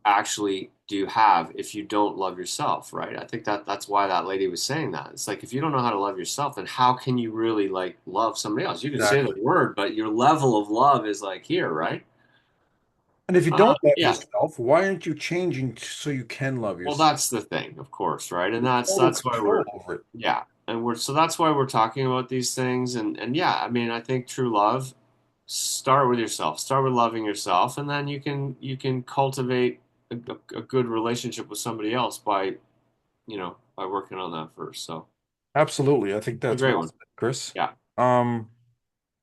actually do you have if you don't love yourself, right? I think that's why that lady was saying that. It's like if you don't know how to love yourself, then how can you really like love somebody else? You can say the Exactly. word, but your level of love is like here, right? And if you don't love Yeah. yourself, why aren't you changing so you can love Well, yourself? that's the thing, of course, right? And You have that's total that's why control we're over it. yeah, and we're so that's why we're talking about these things and yeah, I mean, I think true love start with yourself. Start with loving yourself and then you can cultivate a good relationship with somebody else by working on that first. So, Absolutely. I think a that's great well one. said, Chris. Yeah, Um,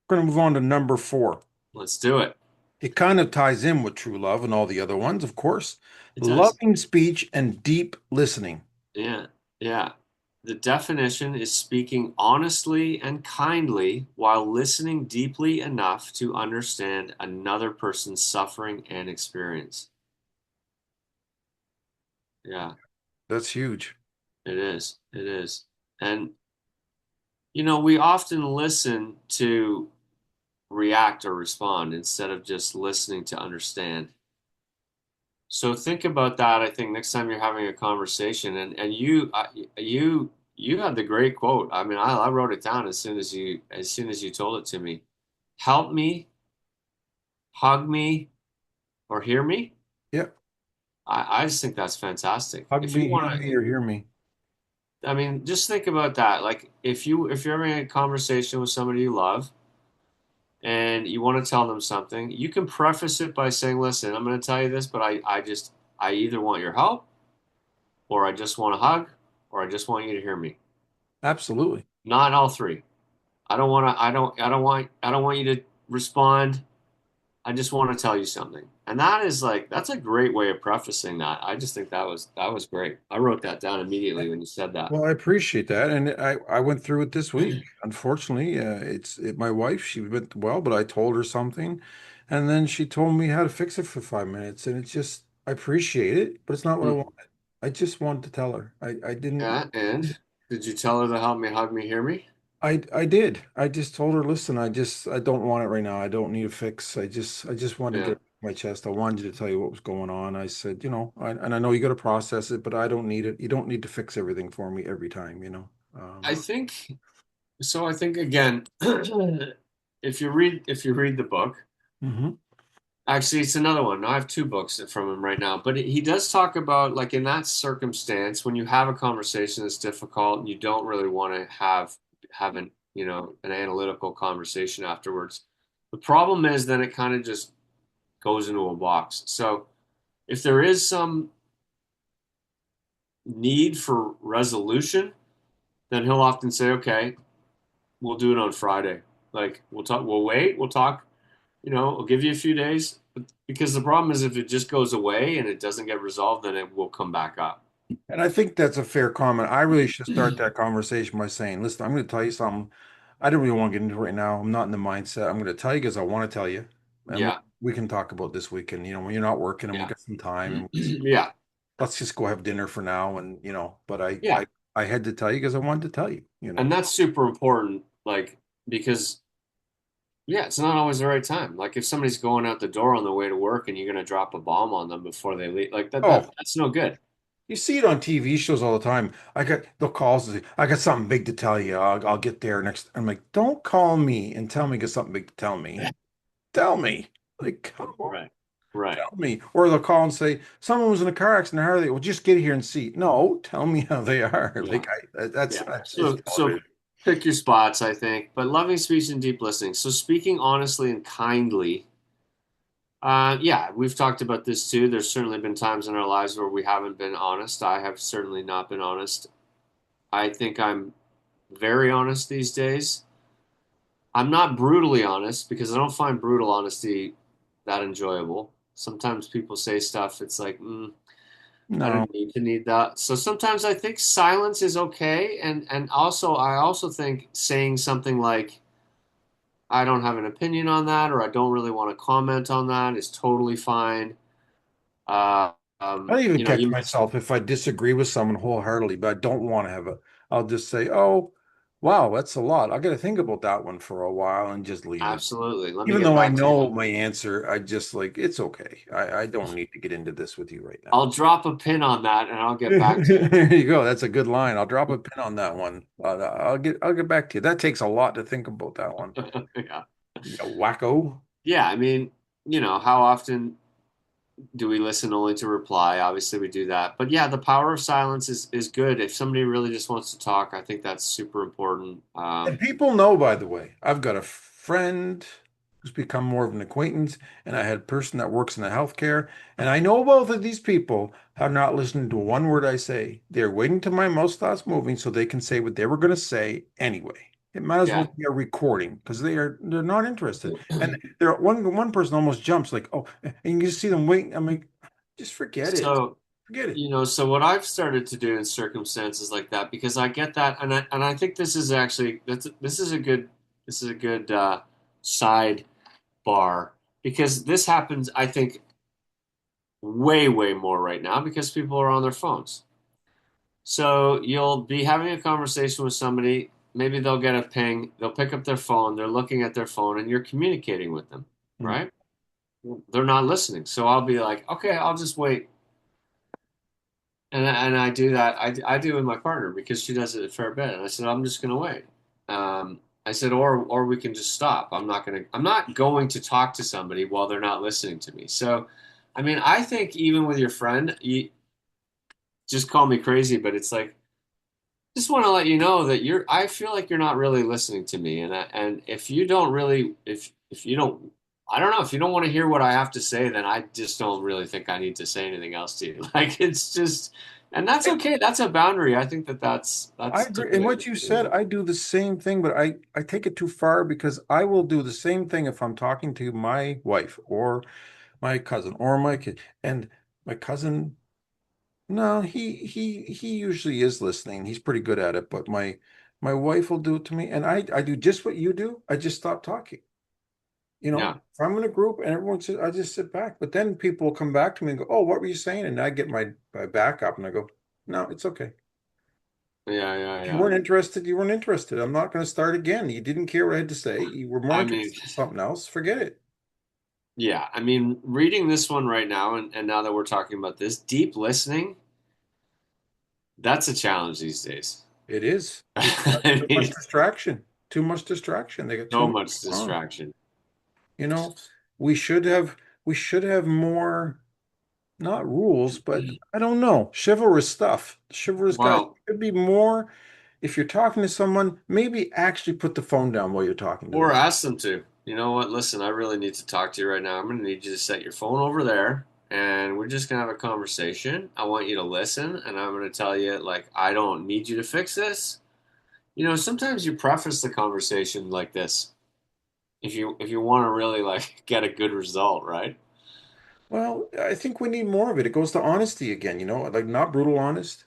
we're going to move on to number four. let's do it. It kind of ties in with true love and all the other ones, of course. It does. Loving speech and deep listening. Yeah. Yeah. The definition is speaking honestly and kindly while listening deeply enough to understand another person's suffering and experience. Yeah, That's huge. it is. It is. And, we often listen to react or respond instead of just listening to understand. So think about that. I think next time you're having a conversation, and you had the great quote. I mean, I wrote it down as soon as you told it to me. Help me, hug me, or hear me. Yeah. I just think that's fantastic. Hug If you me, hear want me, to, or hear me. I mean, just think about that. Like if you're having a conversation with somebody you love and you want to tell them something, you can preface it by saying, "Listen, I'm going to tell you this, but I either want your help or I just want a hug, or I just want you to hear me. Absolutely. Not all three. I don't want you to respond. I just want to tell you something. And that's a great way of prefacing that. I just think that was great. I wrote that down immediately when you said that. Well, I appreciate that, and I went through it this week. Unfortunately, my wife. She went well, but I told her something, and then she told me how to fix it for 5 minutes, and it's just I appreciate it, but it's not what I Hmm. wanted. I just wanted to tell her. I didn't. Yeah, and did you tell her to help me hug me, hear me? I did. I just told her, listen, I don't want it right now. I don't need a fix. I just wanted to get Yeah. it off my chest. I wanted you to tell you what was going on. I said, and I know you got to process it, but I don't need it. You don't need to fix everything for me every time. I think so. I think again, if you read the book, Mhm. actually, it's another one. I have two books from him right now, but he does talk about like in that circumstance when you have a conversation that's difficult and you don't really want to have an analytical conversation afterwards. The problem is then it kind of just goes into a box. So if there is some need for resolution, then he'll often say, "Okay, we'll do it on Friday. Like we'll talk. We'll wait. We'll talk. I'll give you a few days." Because the problem is if it just goes away and it doesn't get resolved, then it will come back up. And I think that's a fair comment. I really should start that conversation by saying, listen, I'm going to tell you something. I don't really want to get into it right now. I'm not in the mindset. I'm going to tell you because I want to tell you. And Yeah, we can talk about this weekend, when you're not working and we yeah, got some time and yeah, let's just go have dinner for now. And, but I, yeah. I had to tell you because I wanted to tell you, you And know. that's super important, like, because yeah, it's not always the right time. Like if somebody's going out the door on the way to work and you're gonna drop a bomb on them before they leave, like Oh, that's no good. you see it on TV shows all the time. The calls. I got something big to tell you. I'll get there next. I'm like, don't call me and tell me you got something big to tell me. Tell me. Like, come on, Right. Right. tell me. Or they'll call and say, someone was in a car accident. How are they? Well, just get here and see. No, tell me how they are. Yeah. Like, that's Yeah. it's So television. pick your spots, I think. But loving speech and deep listening. So speaking honestly and kindly. Yeah, we've talked about this too. There's certainly been times in our lives where we haven't been honest. I have certainly not been honest. I think I'm very honest these days. I'm not brutally honest because I don't find brutal honesty that enjoyable. Sometimes people say stuff, it's like, I No, don't need that. So sometimes I think silence is okay, and also I also think saying something like I don't have an opinion on that or I don't really want to comment on that is totally fine. Uh, I even catch you myself if I disagree with someone wholeheartedly, but I don't want to have a. I'll just say, "Oh, wow, that's a lot. I got to think about that one for a while and just leave it." absolutely. Let me Even get though I back to you. know my answer, I just like it's okay. I don't need to get into this with you right now. I'll drop a pin on that and I'll get back to you. There you go. That's a good line. I'll drop a pin on that one. But I'll get back to you. That takes a lot to think about that one. Yeah. You wacko. Yeah, I mean, how often do we listen only to reply? Obviously, we do that. But yeah, the power of silence is good. If somebody really just wants to talk, I think that's super important. And people know, by the way, I've got a friend who's become more of an acquaintance, and I had a person that works in the healthcare, and I know both of these people have not listened to one word I say. They're waiting till my mouth stops moving so they can say what they were going to say anyway. It might as well Yeah. be a recording because they're not interested. And there one person almost jumps like, oh, and you can see them waiting. I'm like, just forget it. So, Forget it. so what I've started to do in circumstances like that, because I get that, and I think this is actually this is a good side bar because this happens, I think, way more right now because people are on their phones. So you'll be having a conversation with somebody, maybe they'll get a ping, they'll pick up their phone, they're looking at their phone, and you're communicating with them, Mm. right? They're not listening. So I'll be like, okay, I'll just wait. And I do that. I do with my partner because she does it a fair bit. And I said, I'm just gonna wait. I said, or we can just stop. I'm not going to talk to somebody while they're not listening to me. So, I mean, I think even with your friend, you just call me crazy, but it's like just want to let you know that I feel like you're not really listening to me. And if you don't really, if you don't, I don't know, if you don't want to hear what I have to say, then I just don't really think I need to say anything else to you. Like it's just, and that's I, okay. That's a boundary. I think I that's agree. And totally what you said, understandable. I do the same thing, but I take it too far because I will do the same thing if I'm talking to my wife or my cousin or my kid. And my cousin, no, he usually is listening. He's pretty good at it, but my wife will do it to me, and I do just what you do. I just stop talking. Yeah, If I'm in a group and everyone says, I just sit back. But then people will come back to me and go, "Oh, what were you saying?" And I get my back up and I go, "No, it's okay. If you yeah. weren't interested, you weren't interested. I'm not going to start again. You didn't care what I had to say. You were more I mean, interested in something else. Forget it." yeah. I mean, reading this one right now, and now that we're talking about this, deep listening, that's a challenge these days. It is. People got I too much mean, distraction. Too much distraction. They got too so much much going on. distraction. You know, we should have we should have more, not rules, but I don't know, chivalrous stuff. Chivalrous guys Well, should be more. If you're talking to someone, maybe actually put the phone down while you're talking to or them. ask them to. You know what? Listen, I really need to talk to you right now. I'm going to need you to set your phone over there and we're just going to have a conversation. I want you to listen and I'm going to tell you, like, I don't need you to fix this. Sometimes you preface the conversation like this if you want to really like get a good result, right? Well, I think we need more of it. It goes to honesty again, like not brutal honest.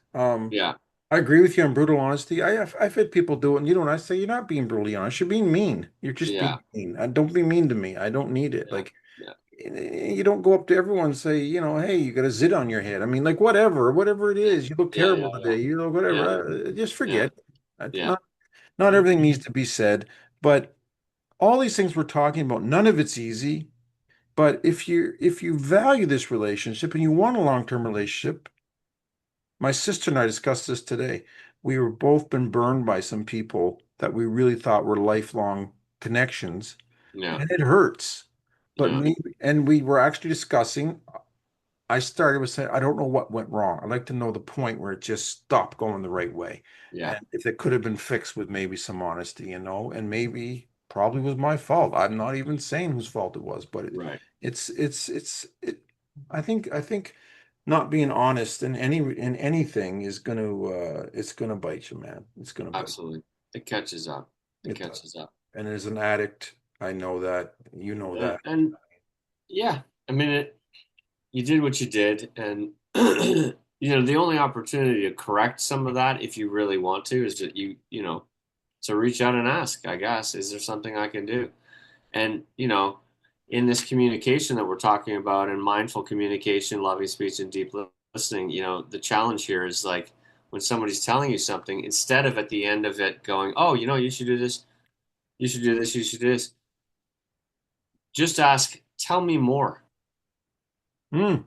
Yeah, I agree with you on brutal honesty. I've had people do it, and I say you're not being brutally honest. You're being mean. You're just yeah, being mean. Don't be mean to me. I don't need it. yeah, Like yeah. you don't go up to everyone and say, hey, you got a zit on your head. I mean, like whatever it Yeah, is, you look yeah, terrible yeah, yeah, today. You look yeah, whatever. Just yeah, forget. yeah, Not everything needs to be said, but all these things we're talking about, none of it's easy. But if you value this relationship and you want a long-term relationship, my sister and I discussed this today. We were both been burned by some people that we really thought were lifelong connections, yeah, and it hurts. But yeah, maybe, and we were actually discussing. I started with saying, I don't know what went wrong. I'd like to know the point where it just stopped going the right way. yeah, And if it could have been fixed with maybe some honesty, and maybe probably was my fault. I'm not even saying whose fault it was, but right. I think not being honest in anything is it's gonna bite you, man. It's gonna bite Absolutely. It catches up. you. It It does. catches up. And as an addict, I know that, you know that. And yeah, I mean, you did what you did, and the only opportunity to correct some of that, if you really want to, is that to reach out and ask, I guess, is there something I can do? And, in this communication that we're talking about, and mindful communication, loving speech, and deep listening, the challenge here is like when somebody's telling you something, instead of at the end of it going, oh, you should do this, you should do this, you should do this, just ask, tell me more. Mm,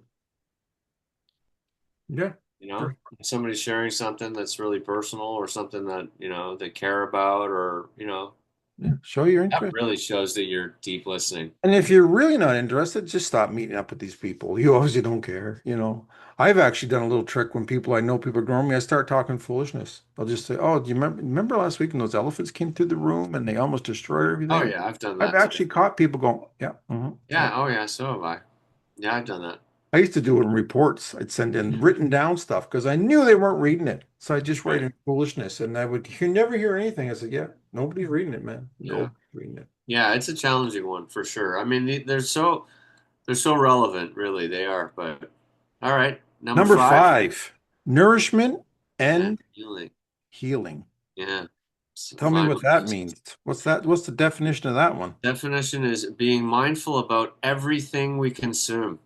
yeah. If somebody's sharing something that's really personal or something that, they care about, or, Yeah. Show your that interest. really shows that you're deep listening. And if you're really not interested, just stop meeting up with these people. You obviously don't care. I've actually done a little trick when I know people ignore me, I start talking foolishness. I'll just say, "Oh, do you remember last week when those elephants came through the room and they almost destroyed Oh everything?" yeah, I've done I've that too. actually caught people going, "Yeah, yeah." Yeah, oh yeah, so have I. Yeah, I've done that. I used to do it in reports. I'd send in written down stuff because I knew they weren't reading it. So I just write Right. in foolishness and you never hear anything. I said, "Yeah, nobody's reading it, man. Yeah. Nobody's reading it." Yeah, it's a challenging one for sure. I mean, they're so relevant, really. They are. But all right, number Number five, five, nourishment and and healing. healing. Yeah. Tell me what Finally, that means. What's that? What's the definition of that one? definition is being mindful about everything we consume: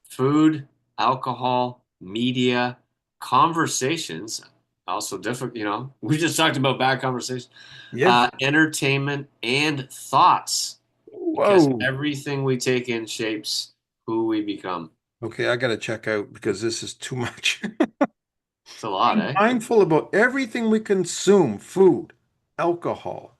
food, alcohol, media, conversations. Also different, we just talked about bad conversations, Yeah. entertainment, and thoughts, because Whoa. everything we take in shapes who we become. Okay, I got to check out because this is too much. It's a lot, Be eh? mindful about everything we consume, food, alcohol.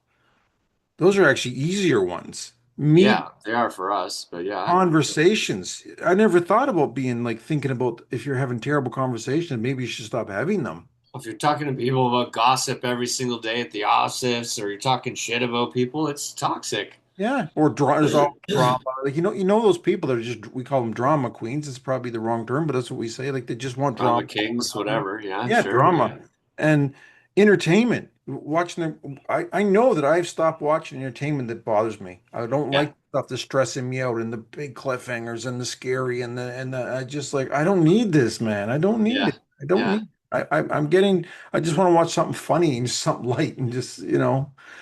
Those are actually easier ones. Media, Yeah, they are for us, but yeah. conversations. I never thought about being like thinking about if you're having terrible conversations, maybe you should stop having them. If you're talking to people about gossip every single day at the office, or you're talking shit about people, it's toxic. Yeah, or there's all drama. Like those people that are just we call them drama queens. It's probably the wrong term, but that's what we say. Like they just want Drama drama all the kings, time. whatever. Yeah, Yeah, sure. drama and entertainment. Watching them, I know that I've stopped watching entertainment that bothers me. I don't Yeah, like stuff that's stressing me out and the big cliffhangers and the scary I just like I don't need this, man. I don't need yeah, it. I don't yeah, need. I'm getting. I just want to watch something funny and something light and just.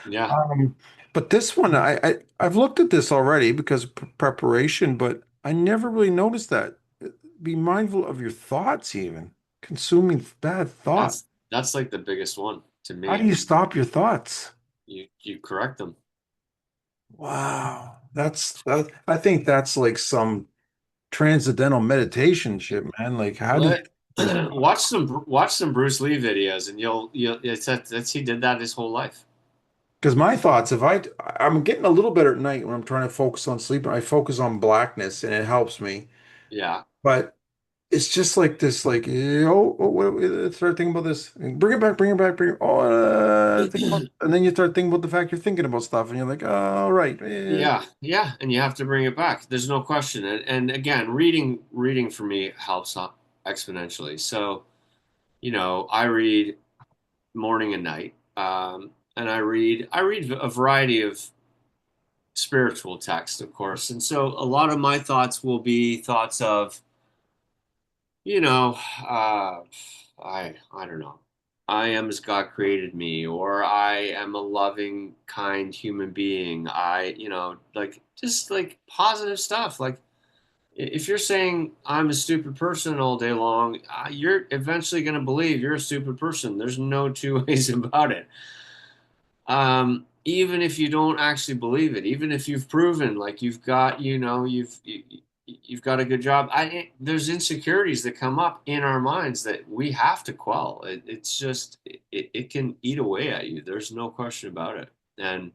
yeah. Um, but this one, I've looked at this already because of preparation, but I never really noticed that. Be mindful of your thoughts, even consuming bad thought. That's like the biggest one to How do me. you stop your thoughts? You correct them. Wow, I think that's like some transcendental meditation shit, man. Like, how do you Let watch some Bruce Lee videos, and you'll it's he did that his whole life. Because my thoughts, if I'm getting a little better at night when I'm trying to focus on sleep, I focus on blackness and it helps me. Yeah, But it's just like this, like, start thinking about this, and bring it back, bring it back, bring it. Oh, and then you start thinking about the fact you're thinking about stuff, and you're like, oh, right, yeah, yeah, and you have to bring it back. There's no question. And again, reading for me helps exponentially. So, I read morning and night, and I read a variety of spiritual texts, of course. And so a lot of my thoughts will be thoughts of, you know, uh, I don't know. I am as God created me, or I am a loving, kind human being. Like just like positive stuff. Like, If you're saying I'm a stupid person all day long, you're eventually going to believe you're a stupid person. There's no two ways about it. Even if you don't actually believe it, even if you've proven like you've got, you've got a good job, there's insecurities that come up in our minds that we have to quell. It's just it can eat away at you. There's no question about it. And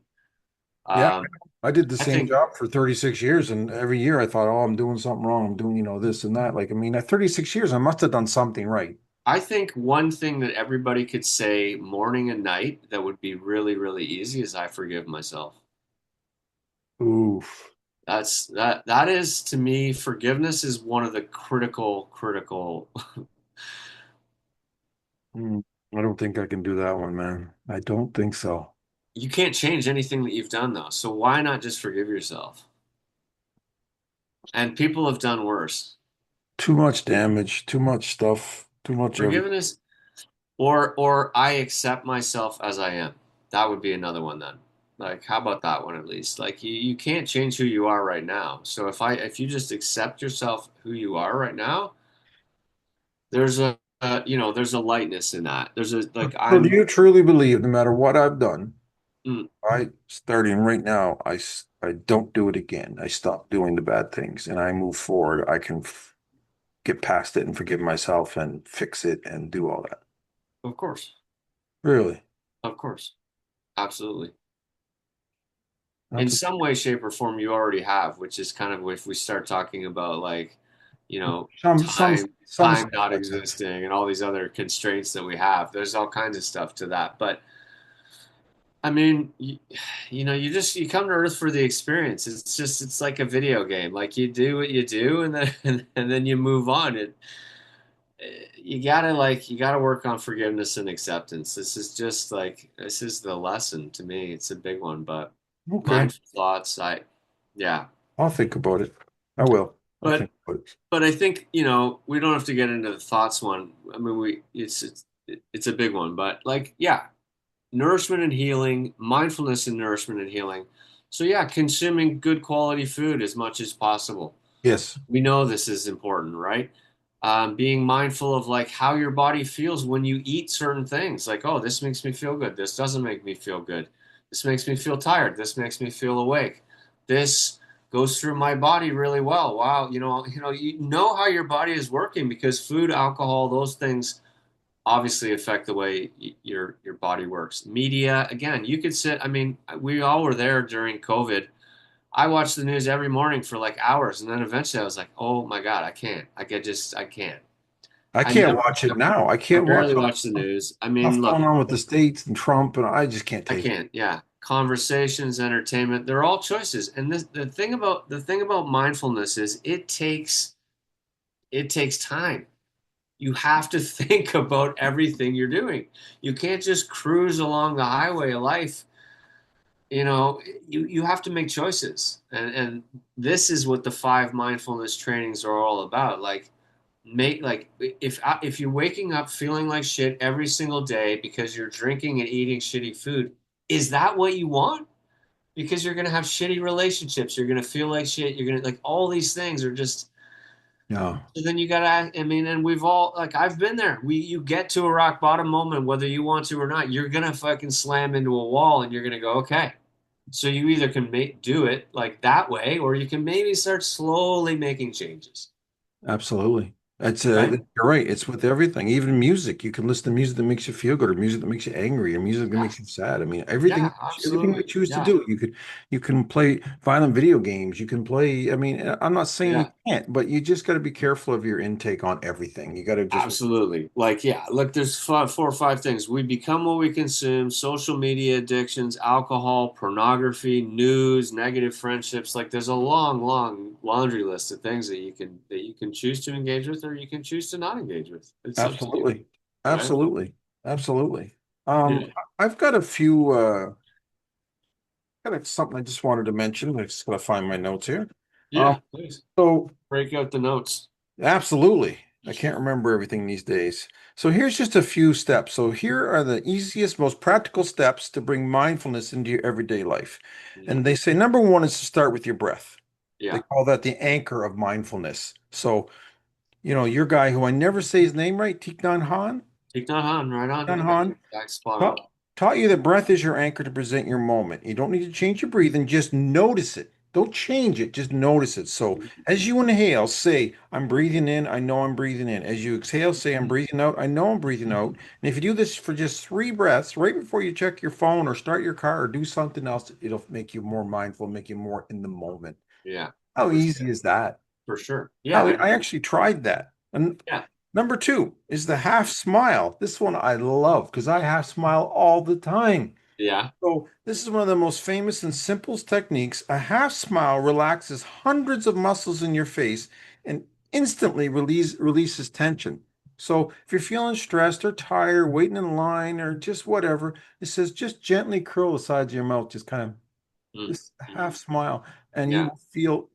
Yeah, um, I did the I same think job for 36 years, and every year I thought, oh, I'm doing something wrong. I'm doing, this and that. Like, I mean, at 36 years, I must have done something right. I think one thing that everybody could say morning and night that would be really, really easy is I forgive myself. Oof. That is to me, forgiveness is one of the critical. Mm, I don't think I can do that one, man. I don't think so. You can't change anything that you've done though, so why not just forgive yourself? And people have done worse. Too much damage, too much stuff, too much everything. Forgiveness or I accept myself as I am. That would be another one then. Like, how about that one at least? Like you can't change who you are right now. So if you just accept yourself who you are right now, there's there's a lightness in that. There's a like So do I'm you truly believe no matter what I've done, mm, starting right now, I don't do it again. I stop doing the bad things and I move forward. I can f get past it and forgive myself and fix it and do all that. of course. Really? Of course. Absolutely. In That's a, some way, shape, or form, you already have, which is kind of if we start talking about like, you know, some some some time stuff not I have. existing and all these other constraints that we have. There's all kinds of stuff to that. But I mean, you come to Earth for the experience. It's like a video game. Like you do what you do, and then and then you move on. You gotta work on forgiveness and acceptance. This is the lesson to me. It's a big one, but Okay. mindful thoughts. Yeah, I'll think about it. I will. I'll but think about it. but I think we don't have to get into the thoughts one. I mean, it's a big one, but like yeah, nourishment and healing, mindfulness and nourishment and healing. So yeah, consuming good quality food as much as possible. Yes. We know this is important, right? Being mindful of like how your body feels when you eat certain things. Like, oh, this makes me feel good. This doesn't make me feel good. This makes me feel tired. This makes me feel awake. This goes through my body really well. Wow, you know how your body is working because food, alcohol, those things obviously affect the way your body works. Media, again, you could sit. I mean, we all were there during COVID. I watched the news every morning for like hours, and then eventually I was like, "Oh my God, I can't. I can't." I I can't never, watch it now. I I can't watch barely watch the news. I mean, stuff look, going on with the states and Trump, and I just can't I take it. can't. Yeah, conversations, entertainment, they're all choices. And the thing about mindfulness is it takes time. You have to think about everything you're doing. You can't just cruise along the highway of life. You have to make choices. And this is what the five mindfulness trainings are all about. Like make like if you're waking up feeling like shit every single day because you're drinking and eating shitty food, is that what you want? Because you're gonna have shitty relationships, you're gonna feel like shit, you're gonna like all these things are just Yeah, so then you gotta, I mean, and we've all like I've been there. You get to a rock bottom moment, whether you want to or not, you're gonna fucking slam into a wall, and you're gonna go, okay. So you either can do it like that way, or you can maybe start slowly making changes, absolutely. right? You're right. It's with everything, even music. You can listen to music that makes you feel good, or music that makes you angry, or music that Yeah, makes you sad. I mean, yeah, everything you absolutely. choose to Yeah, do. You can play violent video games. You can play. I mean, I'm not saying you yeah. can't, but you just got to be careful of your intake on everything. You got to just Absolutely. Like, yeah, look, there's four or five things. We become what we consume, social media addictions, alcohol, pornography, news, negative friendships. Like there's a long, long laundry list of things that you can choose to engage with or you can choose to not engage with. It's up to you, absolutely, right? absolutely, absolutely. Um, Yeah. I've got a few. Got something I just wanted to mention. I just gotta find my notes here. Um, Yeah, please. so Break out the notes. absolutely. I can't remember everything these days. So here's just a few steps. So here are the easiest, most practical steps to bring mindfulness into your everyday life. Yeah. And they say number one is to start with your breath. They Yeah. call that the anchor of mindfulness. So, your guy who I never say his name right, Thich Nhat Hanh, Thich Nhat Hanh, right on. Nhat You got Hanh, it. That's spot on. taught you that breath is your anchor to present your moment. You don't need to change your breathing, just notice it. Don't change it, just notice it. So as you inhale, say, I'm breathing in, I know I'm breathing in. As you exhale, say, I'm breathing out, I know I'm breathing out. And if you do this for just 3 breaths, right before you check your phone or start your car or do something else, it'll make you more mindful, make you more in the moment. Yeah, How for easy sure. is that? For sure. Yeah, How I I know. actually tried that. And Yeah. number two is the half smile. This one I love because I half smile all the time. Yeah. So this is one of the most famous and simplest techniques. A half smile relaxes hundreds of muscles in your face and instantly releases tension. So if you're feeling stressed or tired, waiting in line, or just whatever, it says just gently curl the sides of your mouth, just kind of this Mm-hmm. half smile, and you Yeah. will feel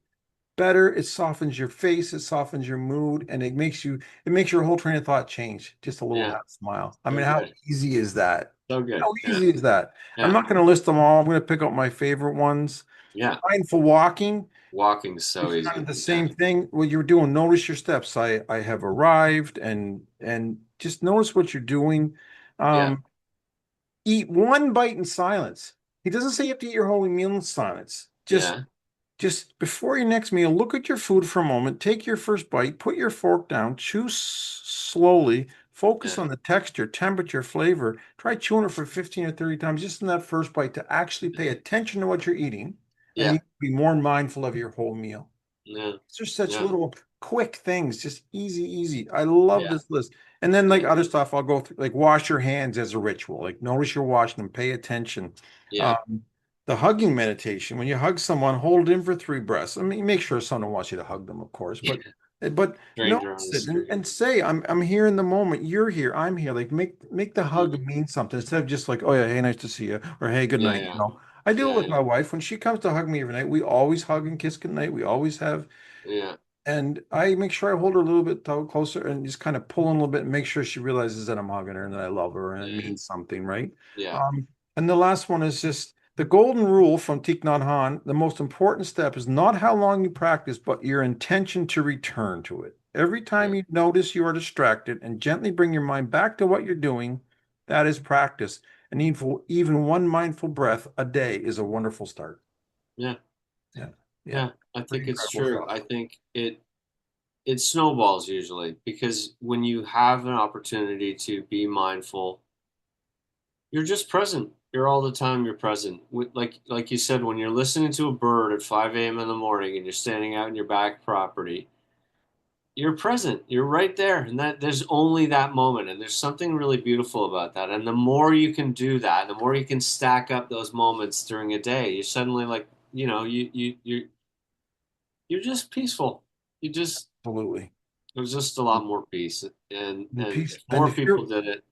better. It softens your face, it softens your mood, and it makes your whole train of thought change. Just a little Yeah. half smile. I So mean, how good. easy is that? So good. How Yeah. easy is that? I'm Yeah. not going to list them all. I'm going to pick out my favorite ones. Yeah. Mindful walking Walking's so is kind of easy. the Yeah. same thing. What you're doing, notice your steps. I have arrived, and just notice what you're doing. Yeah. Um, Eat one bite in silence. He doesn't say you have to eat your whole meal in silence. Yeah. Just before your next meal, look at your food for a moment, take your first bite, put your fork down, chew slowly, focus Yeah. on the texture, temperature, flavor. Try chewing it for 15 or 30 times just in that first bite to actually pay attention to what you're eating, and Yeah. you can be more mindful of your whole meal. Yeah. These are such Yeah. little quick things, just easy, easy. I love Yeah. this list. And then like Yeah. other stuff, I'll go through like wash your hands as a ritual. Like notice you're washing them, pay attention. Yeah. Um, the hugging meditation, when you hug someone, hold in for 3 breaths. I mean, make sure someone wants you to hug them, of course, but Stranger on notice the it and, street. and say, I'm here in the moment. You're here. I'm here. Like make the hug Mhm. mean something instead of just like, oh yeah, hey, nice to see you, or hey, good Yeah. night. Yeah. I do it Yeah. with Yeah. my wife. When she comes to hug me every night, we always hug and kiss good night. We always have Yeah. and I make sure I hold her a little bit closer and just kind of pull in a little bit and make sure she realizes that I'm hugging her and that I love her and it Yeah. means something, right? Yeah. Um, and the last one is just the golden rule from Thich Nhat Hanh. The most important step is not how long you practice, but your intention to return to it. Every Yeah. time you notice you are distracted and gently bring your mind back to what you're doing, that is practice. And even one mindful breath a day is a wonderful start. Yeah. Yeah, yeah, Yeah. I pretty think it's incredible true. stuff. I think it snowballs usually because when you have an opportunity to be mindful, you're just present. You're all the time. You're present. Like you said, when you're listening to a bird at 5 a.m. in the morning and you're standing out in your back property, you're present. You're right there, and that there's only that moment, and there's something really beautiful about that. And the more you can do that, the more you can stack up those moments during a day, you suddenly like you're just peaceful. You just Absolutely. there's just a lot more peace, And and peace. if And more if people you're did it,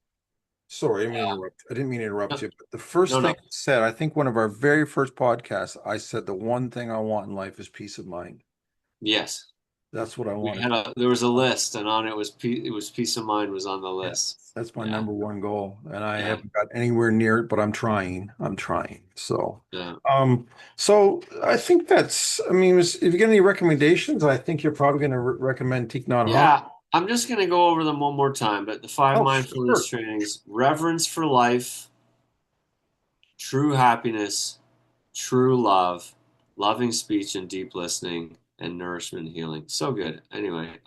sorry, I didn't mean to interrupt no, you, but the first no, thing no. I said, I think one of our very first podcasts, I said the one thing I want in life is peace of mind. Yes. That's what I We want. had there was a list, and on it was peace of mind was on the Yeah, list. that's my Yeah, number one goal, and I yeah, haven't got anywhere near it, but I'm trying. I'm trying. yeah, Um, so I think that's. I mean, if you get any recommendations, I think you're probably going to recommend Thich Nhat Hanh. yeah. I'm just gonna go over them one more time, but the five Oh, mindfulness sure. trainings: reverence for life, true happiness, true love, loving speech and deep listening, and nourishment and healing. So good. Anyway,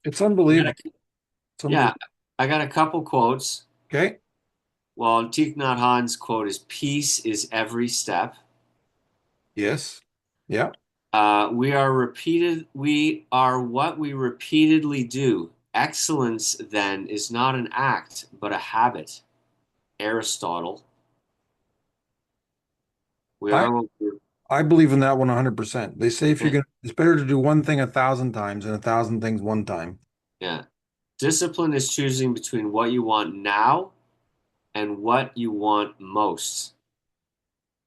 It's I got unbelievable. a, It's yeah, unbelievable. I got a couple quotes. Okay. Well, Thich Nhat Hanh's quote is "Peace is every step." Yes. Yeah. We are what we repeatedly do. Excellence, then, is not an act, but a habit. Aristotle. We I are what we I believe in that 100%. They say if you're yeah, gonna, it's better to do one thing 1,000 times than 1,000 things one time. yeah. Discipline is choosing between what you want now and what you want most.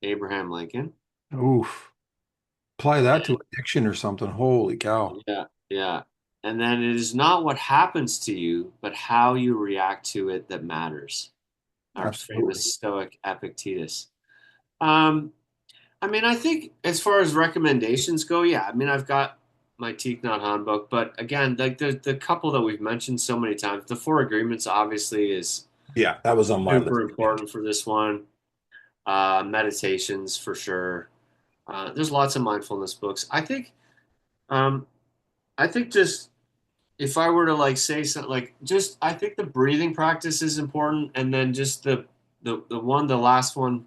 Abraham Lincoln. Oof. Apply that to addiction or something. Holy cow. Yeah, yeah. And then it is not what happens to you, but how you react to it that matters. Our Absolutely. famous Stoic Epictetus. Um, I mean, I think as far as recommendations go, yeah. I mean, I've got my Thich Nhat Hanh book, but again, like the couple that we've mentioned so many times, the Four Agreements obviously is Yeah, that was on my list super again. important for this one. Meditations for sure. There's lots of mindfulness books. Um, I think just if I were to like say something like just I think the breathing practice is important, and then just the last one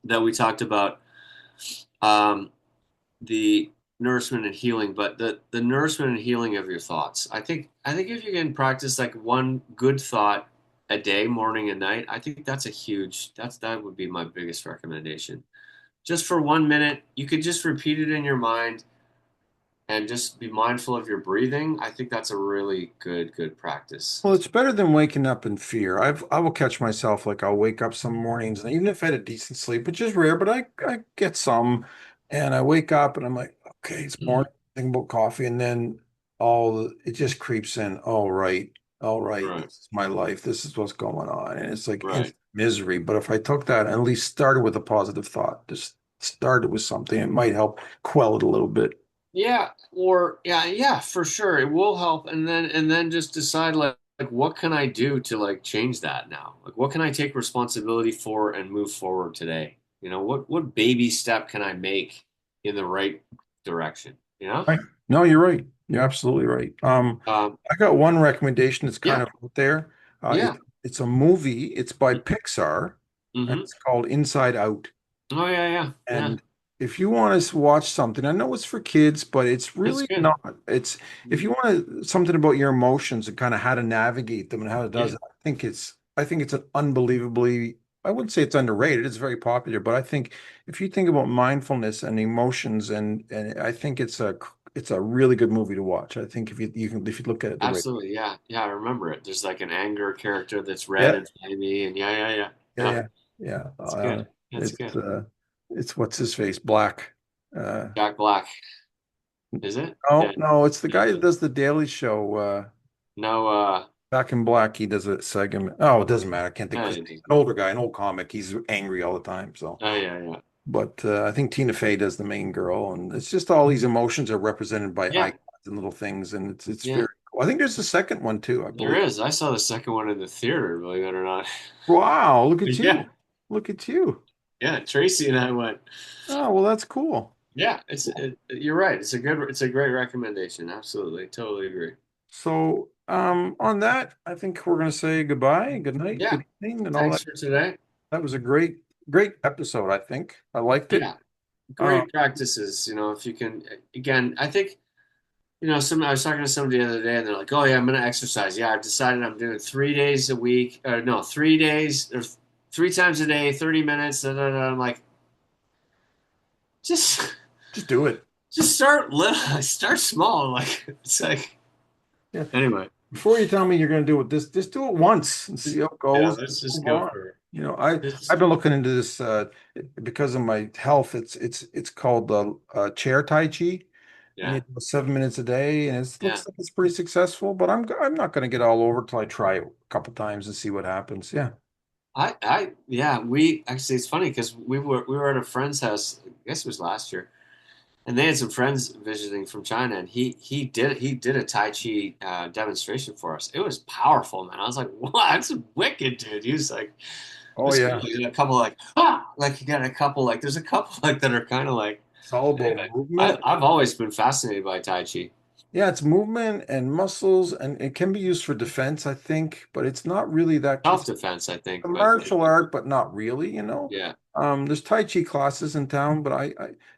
that we talked about, um, the nourishment and healing, but the nourishment and healing of your thoughts. I think if you can practice like one good thought a day, morning and night, I think that would be my biggest recommendation. Just for 1 minute, you could just repeat it in your mind and just be mindful of your breathing. I think that's a really good practice. Well, it's better than waking up in fear. I will catch myself like I'll wake up some mornings, and even if I had a decent sleep, which is rare, but I get some, and I wake up and I'm like, okay, it's morning, think about coffee, and then it just creeps in. All right, Right, this is my life. This is what's going on, and it's like right. instant misery. But if I took that and at least started with a positive thought, just started with something, it might help quell it a little bit. Yeah, or yeah, for sure. It will help and then just decide like what can I do to like change that now? Like what can I take responsibility for and move forward today? What baby step can I make in the right direction? Right. No, you're right. You're absolutely right. Um, I got one recommendation that's kind yeah, of out there. yeah. It's a movie. It's by Pixar, and Mm-hmm. it's called Inside Out. Oh yeah, yeah, yeah. And if you want to watch something, I know it's for kids, but it's That's really good. not. It's if you want something about your emotions and kind of how to navigate them and how it does Yeah, it, I think it's an unbelievably, I wouldn't say it's underrated. It's very popular, but I think if you think about mindfulness and emotions and I think it's a really good movie to watch. I think if you look at it the right. absolutely. Yeah, yeah. I remember it. There's like an anger character that's red Yeah, and flamey, and yeah. yeah, Yeah, yeah, yeah. it's good. It's It's good. it's what's his face, Black. Uh, Jack Black, is it? No, Yeah. no, it's the Yeah. guy that does the Daily Show. No, Back in Black, he does a segment. Oh, it doesn't matter. I can't think of his name. it An older guy, an old comic. He's angry all the time. So, Oh yeah. but I think Tina Fey does the main girl, and it's just all these emotions are represented by Yeah, icons and little things, and it's yeah. very cool. I think there's a second one too, I There believe. is. I saw the second one in the theater, believe it or not. Wow, look at you. Yeah. Look at you. Yeah. Tracy and I went. Oh, well, that's cool. Yeah, Cool. you're right. It's a great recommendation. Absolutely. Totally agree. So, on that, I think we're going to say goodbye, good night, Yeah. good evening, and all Thanks that. for today. That was a great episode, I think. I liked it. Yeah. Uh, Great practices. If you can, again, I think, I was talking to somebody the other day and they're like, oh yeah, I'm going to exercise. Yeah, I've decided I'm doing 3 days a week, or no, 3 days or 3 times a day, 30 minutes. Da, da, da. I'm like, just just do it. just start little, start small. Like it's like Yeah. anyway. Before you tell me you're going to do it, just do it once and see how it Yeah, goes. let's just Move go on. for it. You know, I've Just been looking into this because of my health. It's called chair tai chi, and you yeah, do 7 minutes a day, and it yeah. looks like it's pretty successful. But I'm not going to get all over till I try it a couple times and see what happens. Yeah. Yeah. We actually, it's funny because we were at a friend's house. I guess it was last year, and they had some friends visiting from China, and he did a Tai Chi demonstration for us. It was powerful, man. I was like, wow, that's wicked, dude. He was like, Oh it's cool. yeah. He got a couple like like he got a couple like there's a couple like that are kind of like It's all about I, movement. I've always been fascinated by Tai Chi. Yeah, it's movement and muscles, and it can be used for defense, I think, but it's not really that. It's Self-defense, I a think, but martial art, but not really. yeah, There's Tai Chi classes in town, but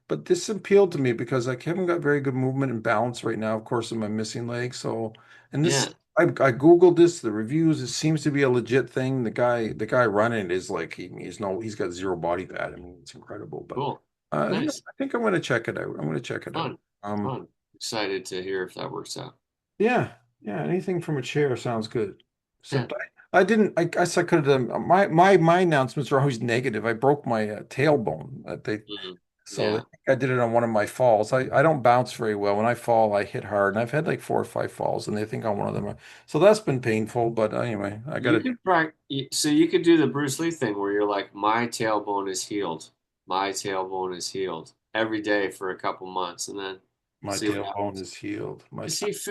but this appealed to me because I haven't got very good movement and balance right now, of course, in my missing leg. So, and yeah, I Googled this, the reviews, it seems to be a legit thing. The guy running it is like, he's got zero body fat. I mean, it's incredible, but cool, yeah, nice, I think I'm going to check it out. I'm going to check it out. fun, Um, fun. Excited to hear if that works out. yeah, yeah, anything from a chair sounds good. Yeah. Except I didn't. I guess I could have done my announcements are always negative. I broke my tailbone. Mhm. So they Yeah. think I did it on one of my falls. I don't bounce very well. When I fall, I hit hard, and I've had like 4 or 5 falls, and they think on one of them. So that's been painful. But anyway, I got You to. could practice, so you could do the Bruce Lee thing where you're like, my tailbone is healed. my tailbone is healed every day for a couple months, and then My see what tailbone happens. is healed. My Because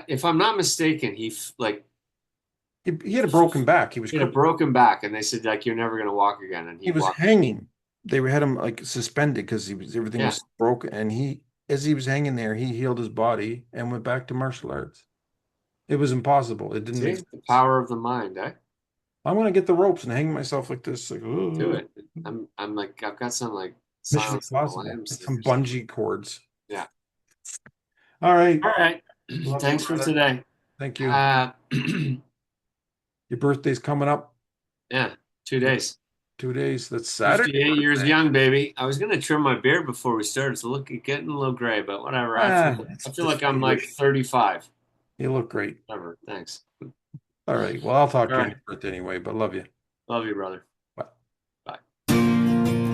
if I'm not mistaken, like he had a broken back. He was he had a crippled. broken back, and they said like you're never gonna walk again, and He he was walked. hanging. They had him like suspended because everything Yeah, was broken. And as he was hanging there, he healed his body and went back to martial arts. It was impossible. It didn't make see the sense. power of the mind, eh? I'm gonna get the ropes and hang myself like this, like Do it. I'm like I've got some like Mission Silence of the Impossible. Lambs Get thing some or something. bungee cords. Yeah. All right. All right. Love you, Thanks for brother. today. Thank you. Uh, Your birthday's coming up yeah, two in days. 2 days. That's Saturday 58 years birthday. young, baby. I was gonna trim my beard before we started. It's getting a little gray, but whatever. It's I feel like I'm like distinguished. 35. You look great. Whatever. Thanks. All right. Well, I'll talk All to you on right. your birthday anyway, but love you. Love you, brother. Bye. Bye.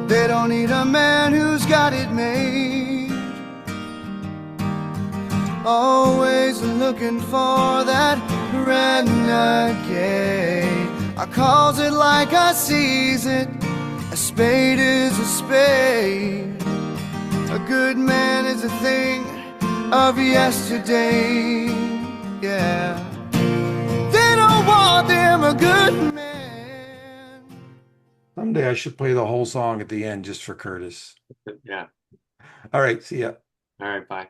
They don't need a man who's got it made. Always looking for that renegade. I calls it like I sees it. A spade is a spade. A good man is a thing of yesterday. Yeah. They don't want them a good man. Someday I should play the whole song at the end just for Curtis. Yeah. All right. See ya. All right. Bye.